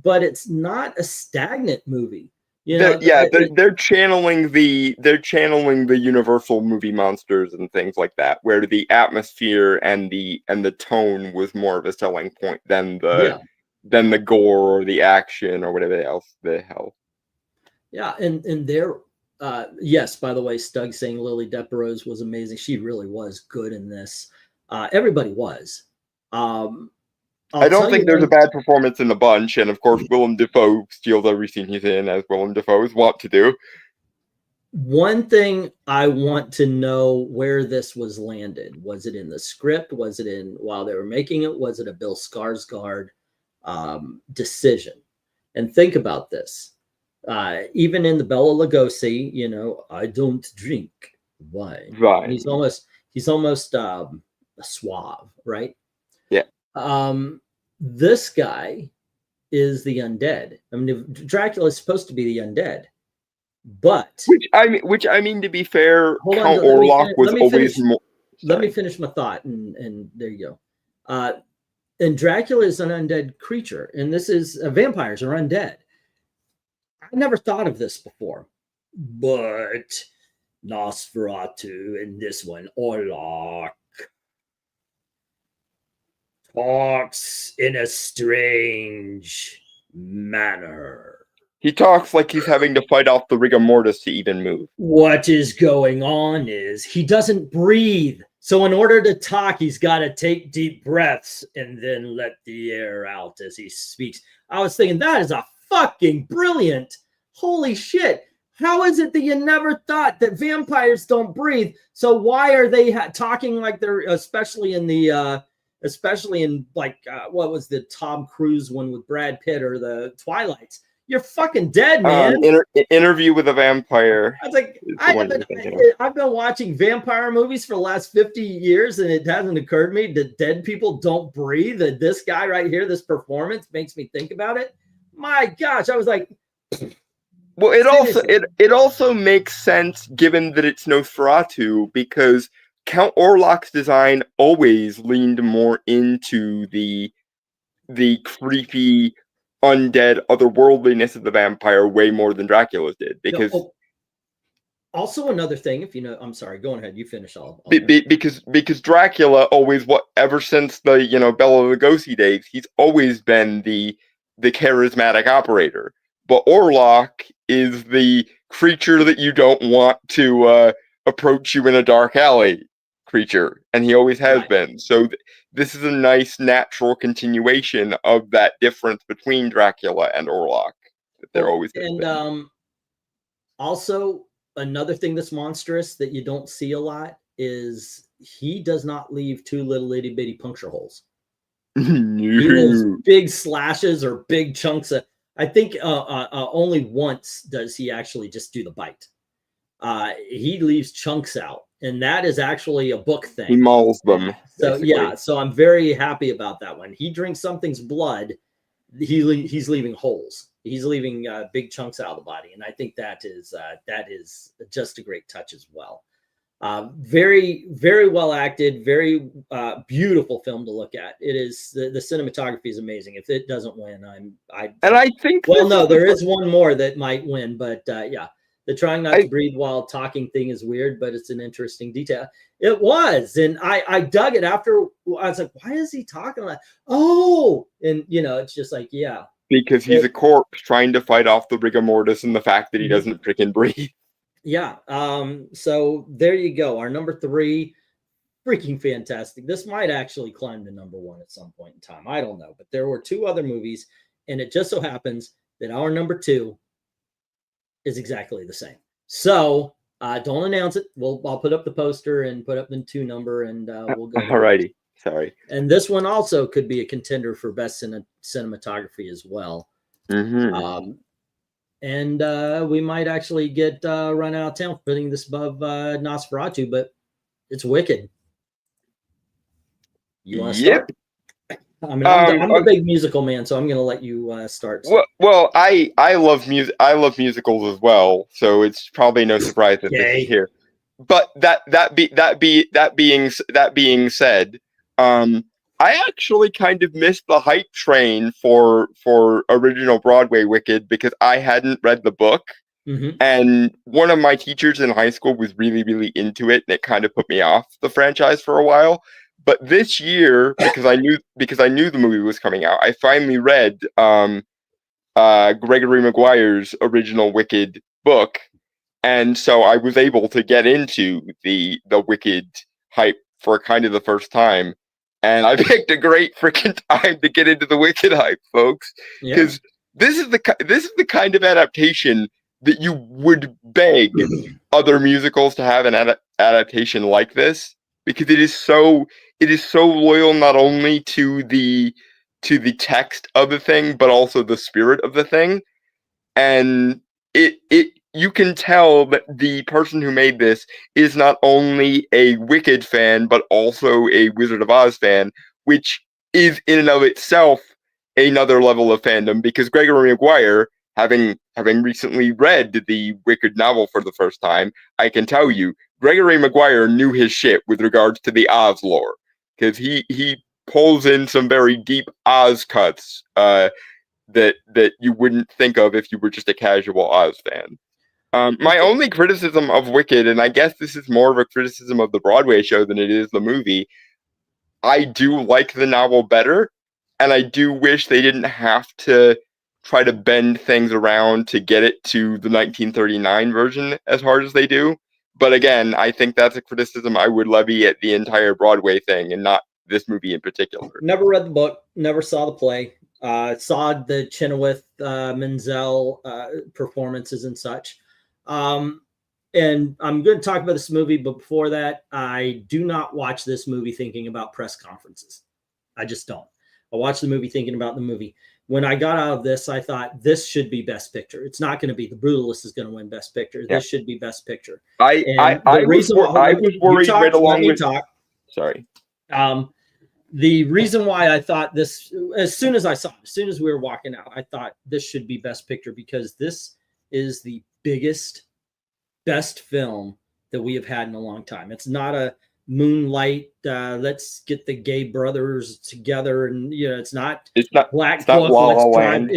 but it's not a stagnant movie. They're channeling the Universal movie monsters and things like that, where the atmosphere and the tone was more of a selling point than the gore or the action or whatever else the hell. Yeah, and there, yes. By the way, Stug saying Lily Deparose was amazing. She really was good in this. Everybody was. I don't think there's a bad performance in the bunch, and of course, Willem Dafoe steals every scene he's in, as Willem Dafoe is wont to do. One thing I want to know where this was landed. Was it in the script? Was it while they were making it? Was it a Bill Skarsgård decision? And think about this. Even in the Bela Lugosi, I don't drink wine. Right. And he's almost a suave, right? Yeah. This guy is the undead. I mean, Dracula is supposed to be the undead, but which I mean to be fair, Count Orlok was always more. Let me finish my thought, and there you go. And Dracula is an undead creature, and this is vampires are undead. I never thought of this before, but Nosferatu and this one, Orlok, talks in a strange manner. He talks like he's having to fight off the rigor mortis to even move. What is going on is he doesn't breathe. So in order to talk, he's got to take deep breaths and then let the air out as he speaks. I was thinking that is a fucking brilliant. Holy shit. How is it that you never thought that vampires don't breathe? So why are they talking like they're, especially in like what was the Tom Cruise one with Brad Pitt or the Twilights? You're fucking dead, man. Interview with a Vampire. I was like, I've been watching vampire movies for the last 50 years, and it hasn't occurred to me that dead people don't breathe. That this guy right here, this performance makes me think about it. My gosh, I was like, well, it also makes sense given that it's Nosferatu, because Count Orlok's design always leaned more into the creepy, undead, otherworldliness of the vampire way more than Dracula's did. Because also another thing, if you know, I'm sorry, go ahead, you finish all. Because Dracula always, ever since the Bela Lugosi days, he's always been the charismatic operator. But Orlok is the creature that you don't want to approach you in a dark alley creature, and he always has been. So this is a nice natural continuation of that difference between Dracula and Orlok that there always has been. And also another thing that's monstrous that you don't see a lot is he does not leave two little itty bitty puncture holes. No. He leaves big slashes or big chunks of. I think only once does he actually just do the bite. He leaves chunks out, and that is actually a book thing. He mauls them. So yeah, so I'm very happy about that one. He drinks something's blood, he's leaving holes. He's leaving big chunks out of the body, and I think that is just a great touch as well. Very, very well acted, very beautiful film to look at. It is the cinematography is amazing. If it doesn't win, I think. Well, no, there is one more that might win, but yeah, the trying not to breathe while talking thing is weird, but it's an interesting detail. It was, and I dug it after. I was like, why is he talking like? Oh, and it's just like, yeah, because he's a corpse trying to fight off the rigor mortis and the fact that he doesn't freaking breathe. Yeah. So there you go. Our number 3, freaking fantastic. This might actually climb to number 1 at some point in time. I don't know, but there were 2 other movies, and it just so happens that our number 2 is exactly the same. So don't announce it. I'll put up the poster and put up the 2 number, and we'll go. Alrighty. Sorry. And this one also could be a contender for best cinematography as well. Mm-hmm. And we might actually get run out of town putting this above Nosferatu, but it's Wicked. You want to start? I mean, I'm a big musical man, so I'm going to let you start. Well, I love music. I love musicals as well, so it's probably no surprise that this is here. But that being said, I actually kind of missed the hype train for original Broadway Wicked because I hadn't read the book. Mm-hmm. And one of my teachers in high school was really, really into it, and it kind of put me off the franchise for a while. But this year, because I knew the movie was coming out, I finally read Gregory Maguire's original Wicked book, and so I was able to get into the Wicked hype for kind of the first time. And I picked a great freaking time to get into the Wicked hype, folks, because this is the kind of adaptation that you would beg other musicals to have an adaptation like this, because it is so loyal not only to the text of the thing but also the spirit of the thing, and it you can tell that the person who made this is not only a Wicked fan, but also a Wizard of Oz fan, which is in and of itself another level of fandom, because Gregory Maguire, having recently read the Wicked novel for the first time, I can tell you, Gregory Maguire knew his shit with regards to the Oz lore, because he pulls in some very deep Oz cuts that you wouldn't think of if you were just a casual Oz fan. My only criticism of Wicked, and I guess this is more of a criticism of the Broadway show than it is the movie, I do like the novel better, and I do wish they didn't have to try to bend things around to get it to the 1939 version as hard as they do. But again, I think that's a criticism I would levy at the entire Broadway thing and not this movie in particular. Never read the book, never saw the play, saw the Chenoweth Menzel performances and such. And I'm going to talk about this movie, but before that, I do not watch this movie thinking about press conferences. I just don't. I watch the movie thinking about the movie. when I got out of this, I thought this should be Best Picture. It's not going to be The Brutalist is going to win Best Picture. Yeah. This should be Best Picture. I And the reason I was worried right along with. talk. Sorry. The reason why I thought this, as soon as we were walking out, I thought this should be Best Picture, because this is the biggest, best film that we have had in a long time. It's not a Moonlight, let's get the gay brothers together, and it's not Black Book, let's drive.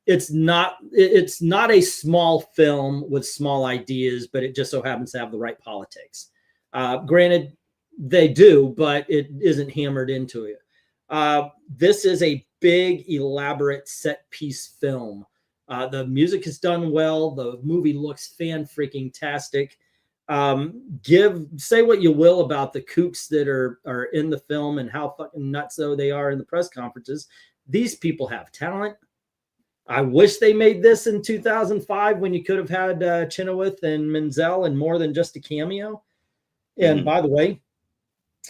It's not a small film with small ideas, but it just so happens to have the right politics. Granted, they do, but it isn't hammered into it. This is a big, elaborate set piece film. The music is done well. The movie looks fan-freaking-tastic. Say what you will about the kooks that are in the film and how fucking nutso they are in the press conferences. These people have talent. I wish they made this in 2005 when you could have had Chenoweth and Menzel and more than just a cameo. And by the way,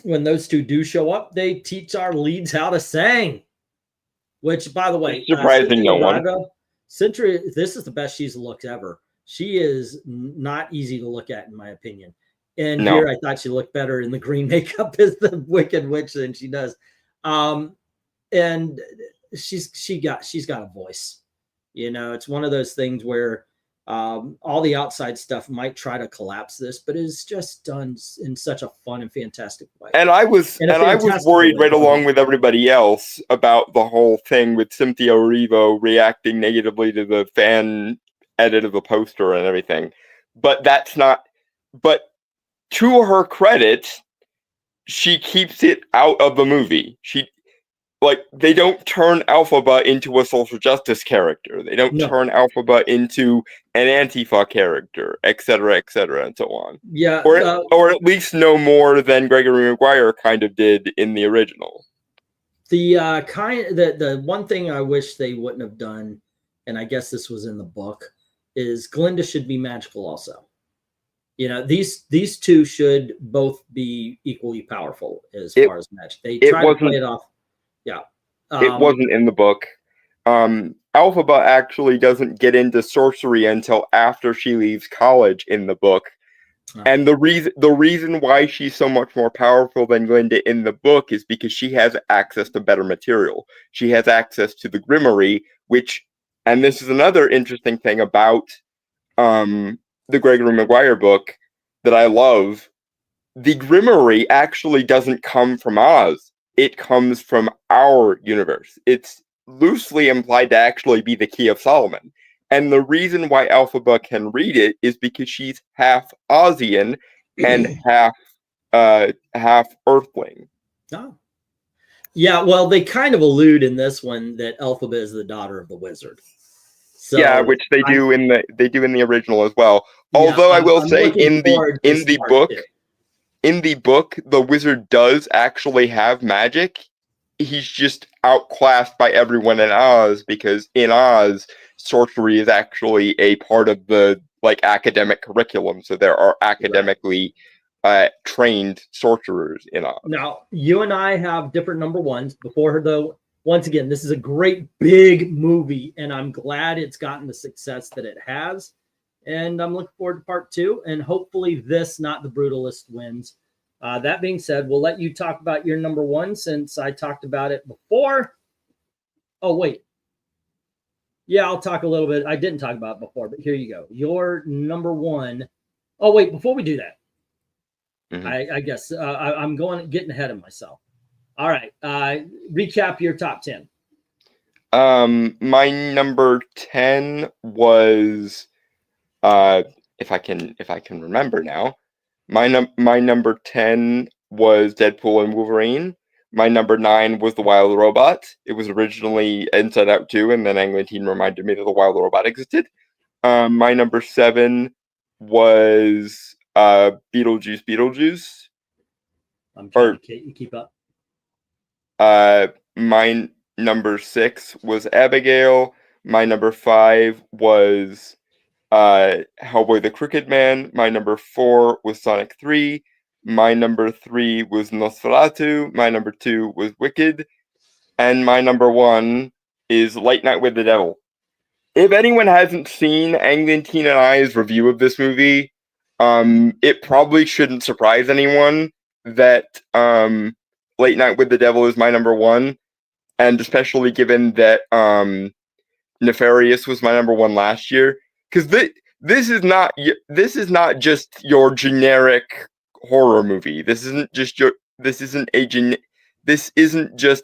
when those two do show up, they teach our leads how to sing. Which, by the way, surprising no one. This is the best she's looked ever. She is not easy to look at, in my opinion. And here I thought she looked better in the green makeup as the Wicked Witch than she does. And she's got a voice. It's one of those things where all the outside stuff might try to collapse this, but it's just done in such a fun and fantastic way. And I was worried right along with everybody else about the whole thing with Cynthia Erivo reacting negatively to the fan edit of the poster and everything. But to her credit, she keeps it out of the movie. They don't turn Elphaba into a social justice character. They don't turn Elphaba into an Antifa character, etc., and so on. Yeah, or at least no more than Gregory Maguire kind of did in the original. The one thing I wish they wouldn't have done, and I guess this was in the book, is Glinda should be magical also. These two should both be equally powerful as far as magic. They try to play it off. Yeah. It wasn't in the book. Elphaba actually doesn't get into sorcery until after she leaves college in the book. And the reason why she's so much more powerful than Glinda in the book is because she has access to better material. She has access to the Grimoire, and this is another interesting thing about the Gregory Maguire book that I love. The Grimoire actually doesn't come from Oz. It comes from our universe. It's loosely implied to actually be the Key of Solomon. And the reason why Elphaba can read it is because she's half Ozian and half Earthling. Oh. Yeah, well, they kind of allude in this one that Elphaba is the daughter of the wizard. So yeah, which they do in the original as well. Although I will say in the book, the wizard does actually have magic. He's just outclassed by everyone in Oz, because in Oz, sorcery is actually a part of the academic curriculum. So there are academically trained sorcerers in Oz. Now, you and I have different number ones. Before, though, once again, this is a great big movie, and I'm glad it's gotten the success that it has. And I'm looking forward to part 2, and hopefully this, not The Brutalist, wins. That being said, we'll let you talk about your number 1 since I talked about it before. Oh, wait. Yeah, I'll talk a little bit. I didn't talk about it before, but here you go. Your number 1. Oh, wait, before we do that, I guess I'm getting ahead of myself. All right. Recap your top 10. My number 10 was, if I can remember now, my number 10 was Deadpool and Wolverine. My number 9 was The Wild Robot. It was originally Inside Out 2, and then Anglin reminded me that The Wild Robot existed. My number 7 was Beetlejuice. I'm trying to keep up. My number 6 was Abigail. My number 5 was Hellboy the Crooked Man. My number 4 was Sonic 3. My number 3 was Nosferatu. My number 2 was Wicked. And my number 1 is Late Night with the Devil. If anyone hasn't seen Anglantine and I's review of this movie, it probably shouldn't surprise anyone that Late Night with the Devil is my number one, and especially given that Nefarious was my number one last year, because this is not just your generic horror movie. This isn't just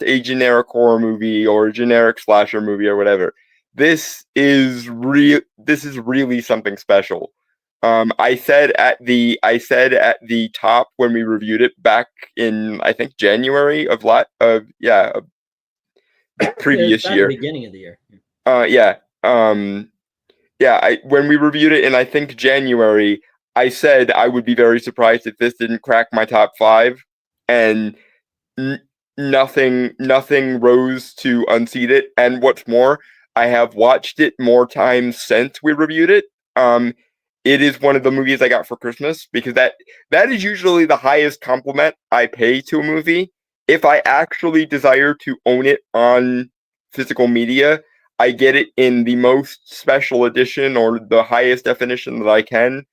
a generic horror movie or a generic slasher movie or whatever. This is really something special. I said at the top when we reviewed it back in, I think, January of previous year. Beginning of the year. When we reviewed it in, I think, January, I said I would be very surprised if this didn't crack my top 5, and nothing rose to unseat it. And what's more, I have watched it more times since we reviewed it. It is one of the movies I got for Christmas, because that is usually the highest compliment I pay to a movie. If I actually desire to own it on physical media, I get it in the most special edition or the highest definition that I can,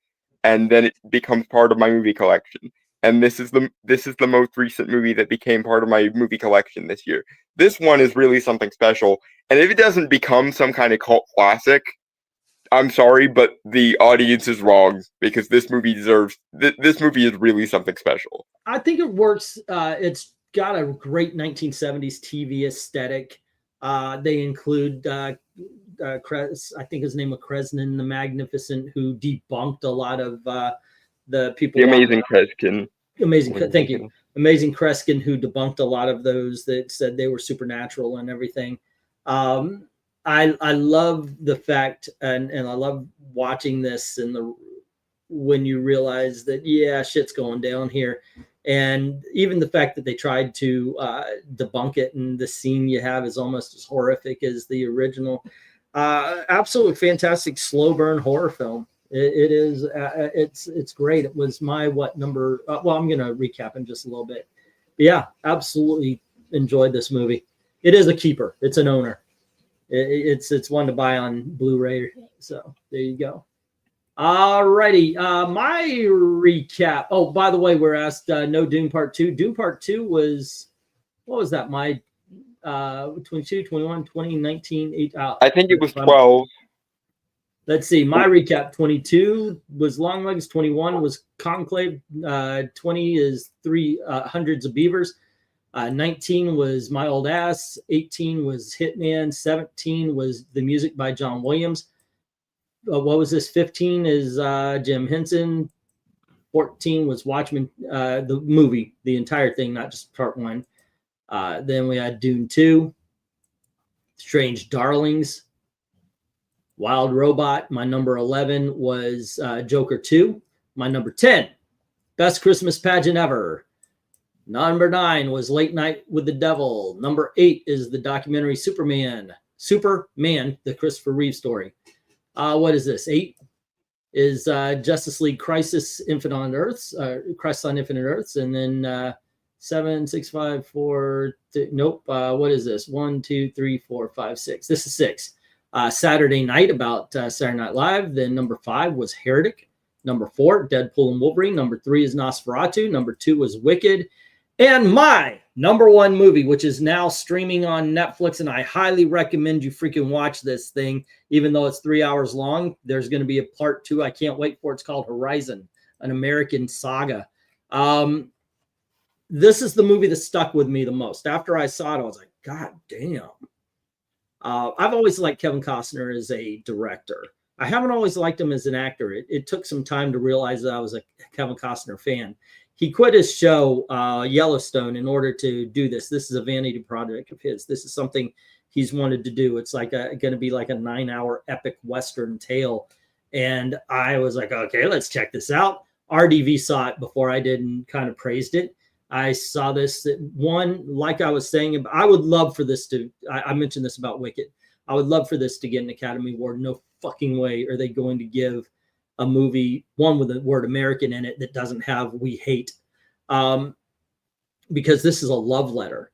and then it becomes part of my movie collection. And this is the most recent movie that became part of my movie collection this year. This one is really something special, and if it doesn't become some kind of cult classic, I'm sorry, but the audience is wrong, because this movie deserves. This movie is really something special. I think it works. It's got a great 1970s TV aesthetic. They include I think his name was Kreskin the Magnificent, who debunked a lot of the people. The Amazing Kreskin. Thank you. Amazing Kreskin, who debunked a lot of those that said they were supernatural and everything. I love the fact, and I love watching this, and when you realize that shit's going down here. And even the fact that they tried to debunk it, and the scene you have is almost as horrific as the original. Absolutely fantastic slow burn horror film. It is. It's great. It was my number? Well, I'm going to recap in just a little bit. But yeah, absolutely enjoyed this movie. It is a keeper. It's an owner. It's one to buy on Blu-ray. So there you go. Alrighty, my recap. Oh, by the way, we're asked no Dune Part 2. Dune Part 2 was, what was that? My 22, 21, 20, 19, I think it was 12. Let's see. My recap: 22 was Longlegs. 21 was Conclave. 20 is Hundreds of Beavers. 19 was My Old Ass. 18 was Hitman. 17 was The Music by John Williams. What was this? 15 is Jim Henson. 14 was Watchmen, the movie, the entire thing, not just part 1. Then we had Dune 2, Strange Darlings, Wild Robot. My number 11 was Joker 2. My number 10, Best Christmas Pageant Ever. Number 9 was Late Night with the Devil. Number 8 is the documentary Superman, the Christopher Reeve story. What is this? 8 is Justice League Crisis Infinite on Earths, Crisis on Infinite Earths, and then 7, 6, 5, 4. Nope. What is this? 1, 2, 3, 4, 5, 6. This is 6. Saturday Night, about Saturday Night Live. Then number 5 was Heretic. Number 4, Deadpool and Wolverine. Number 3 is Nosferatu. Number 2 was Wicked. And my number 1 movie, which is now streaming on Netflix, and I highly recommend you freaking watch this thing, even though it's 3 hours long. There's going to be a part 2. I can't wait for it. It's called Horizon, an American saga. This is the movie that stuck with me the most. After I saw it, I was like, God damn. I've always liked Kevin Costner as a director. I haven't always liked him as an actor. It took some time to realize that I was a Kevin Costner fan. He quit his show, Yellowstone, in order to do this. This is a vanity project of his. This is something he's wanted to do. It's like going to be like a 9-hour epic Western tale. And I was like, okay, let's check this out. RDV saw it before I did and kind of praised it. I saw this one, like I was saying, I would love for this to, I mentioned this about Wicked. I would love for this to get an Academy Award. No fucking way are they going to give a movie, one with the word American in it, that doesn't have "we hate," because this is a love letter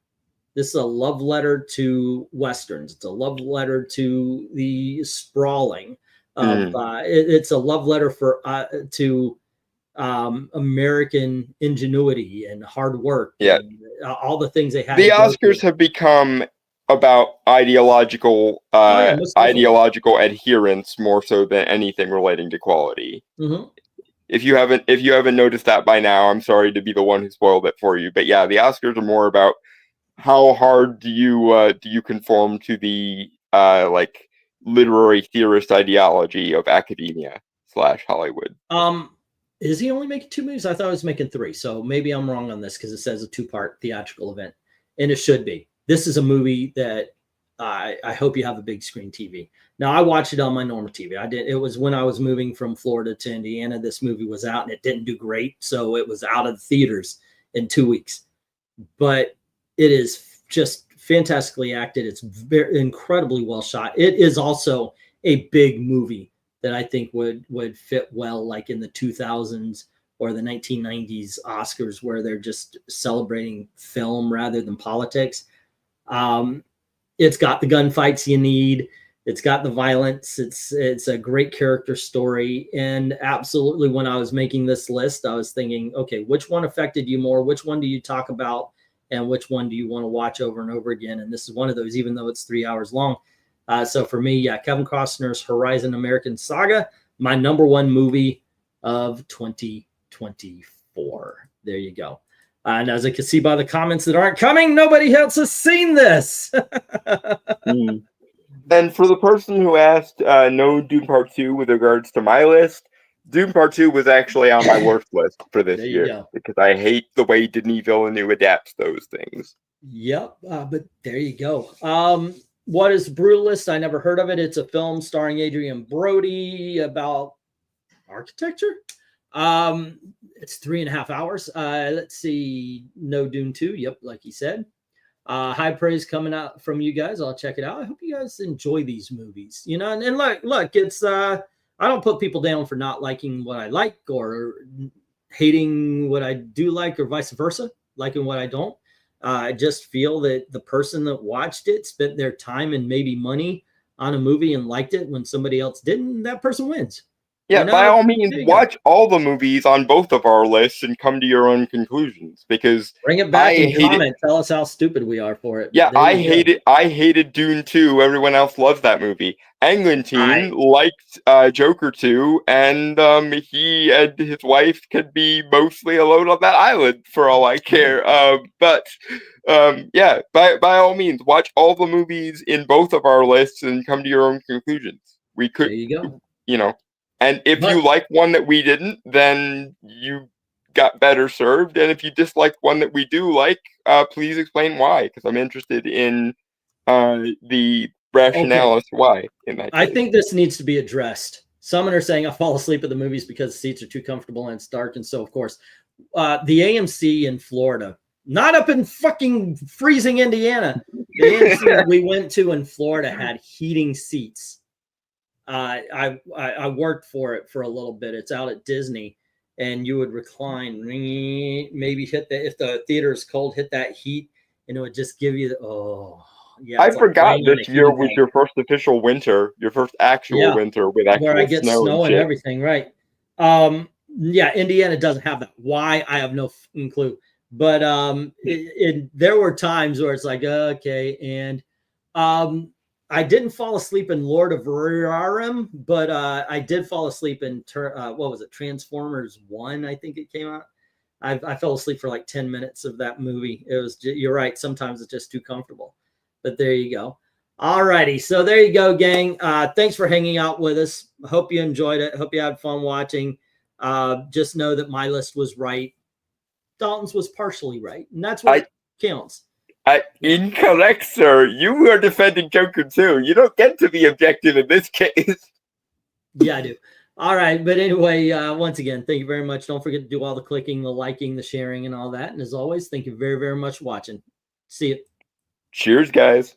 This is a love letter to Westerns. It's a love letter to the sprawling. It's a love letter to American ingenuity and hard work. Yeah. And all the things they had. The Oscars have become about ideological adherence more so than anything relating to quality. Mm-hmm. If you haven't noticed that by now, I'm sorry to be the one who spoiled it for you. But yeah, the Oscars are more about how hard do you conform to the like literary theorist ideology of academia / Hollywood. Is he only making 2 movies? I thought he was making 3. So maybe I'm wrong on this because it says a 2-part theatrical event, and it should be. This is a movie that I hope you have a big screen TV. Now, I watched it on my normal TV. I did. It was when I was moving from Florida to Indiana. This movie was out, and it didn't do great, so it was out of the theaters in 2 weeks. But it is just fantastically acted. It's very incredibly well shot. It is also a big movie that I think would fit well, like in the 2000s or the 1990s Oscars, where they're just celebrating film rather than politics. It's got the gunfights you need. It's got the violence. It's a great character story. And absolutely, when I was making this list, I was thinking, okay, which one affected you more? Which one do you talk about? And which one do you want to watch over and over again? And this is one of those, even though it's 3 hours long. So for me, yeah, Kevin Costner's Horizon American Saga, my number 1 movie of 2024. There you go. And as I can see by the comments that aren't coming, nobody else has seen this. And for the person who asked, no Dune Part 2 with regards to my list, Dune Part 2 was actually on my worst list for this year because I hate the way Denis Villeneuve adapts those things. Yep, but there you go. What is Brutalist? I never heard of it. It's a film starring Adrian Brody about architecture. It's 3.5 hours. Let's see. No Dune 2. Yep, like he said. High praise coming out from you guys. I'll check it out. I hope you guys enjoy these movies. You know, and look, it's I don't put people down for not liking what I like or hating what I do like or vice versa, liking what I don't. I just feel that the person that watched it spent their time and maybe money on a movie and liked it when somebody else didn't. That person wins. Yeah, you know? by all means, watch all the movies on both of our lists and come to your own conclusions. Because bring it back and comment. Tell us how stupid we are for it. Yeah, I hated Dune 2. Everyone else loves that movie. Anglin liked Joker 2, and he and his wife could be mostly alone on that island for all I care. Yeah, by all means, watch all the movies in both of our lists and come to your own conclusions. We could, there you go. You know, and if you like one that we didn't, then you got better served. And if you dislike one that we do like, please explain why, because I'm interested in the rationale as to why. In that case. I think this needs to be addressed. Some are saying I fall asleep at the movies because the seats are too comfortable and it's dark. And so, of course, the AMC in Florida, not up in fucking freezing Indiana. The AMC we went to in Florida had heating seats. I worked for it for a little bit. It's out at Disney, and you would recline, maybe hit if the theater is cold, hit that heat, and it would just give you I forgot this year was your first official winter, your first actual winter with actual where I get snow and everything, right? Indiana doesn't have that. Why? I have no clue. But there were times where it's like, okay, and I didn't fall asleep in Lord of Realm, but I did fall asleep in what was it, Transformers 1, I think it came out. I fell asleep for like 10 minutes of that movie. It was you're right, sometimes it's just too comfortable. But there you go. All righty, so there you go, gang. Thanks for hanging out with us. Hope you enjoyed it. Hope you had fun watching. Just know that my list was right. Dalton's was partially right, and that's what counts. Incorrect, sir. You are defending Joker too. You don't get to be objective in this case. Yeah, I do. All right, but anyway, once again, thank you very much. Don't forget to do all the clicking, the liking, the sharing, and all that. And as always, thank you very, very much for watching. See you. Cheers, guys.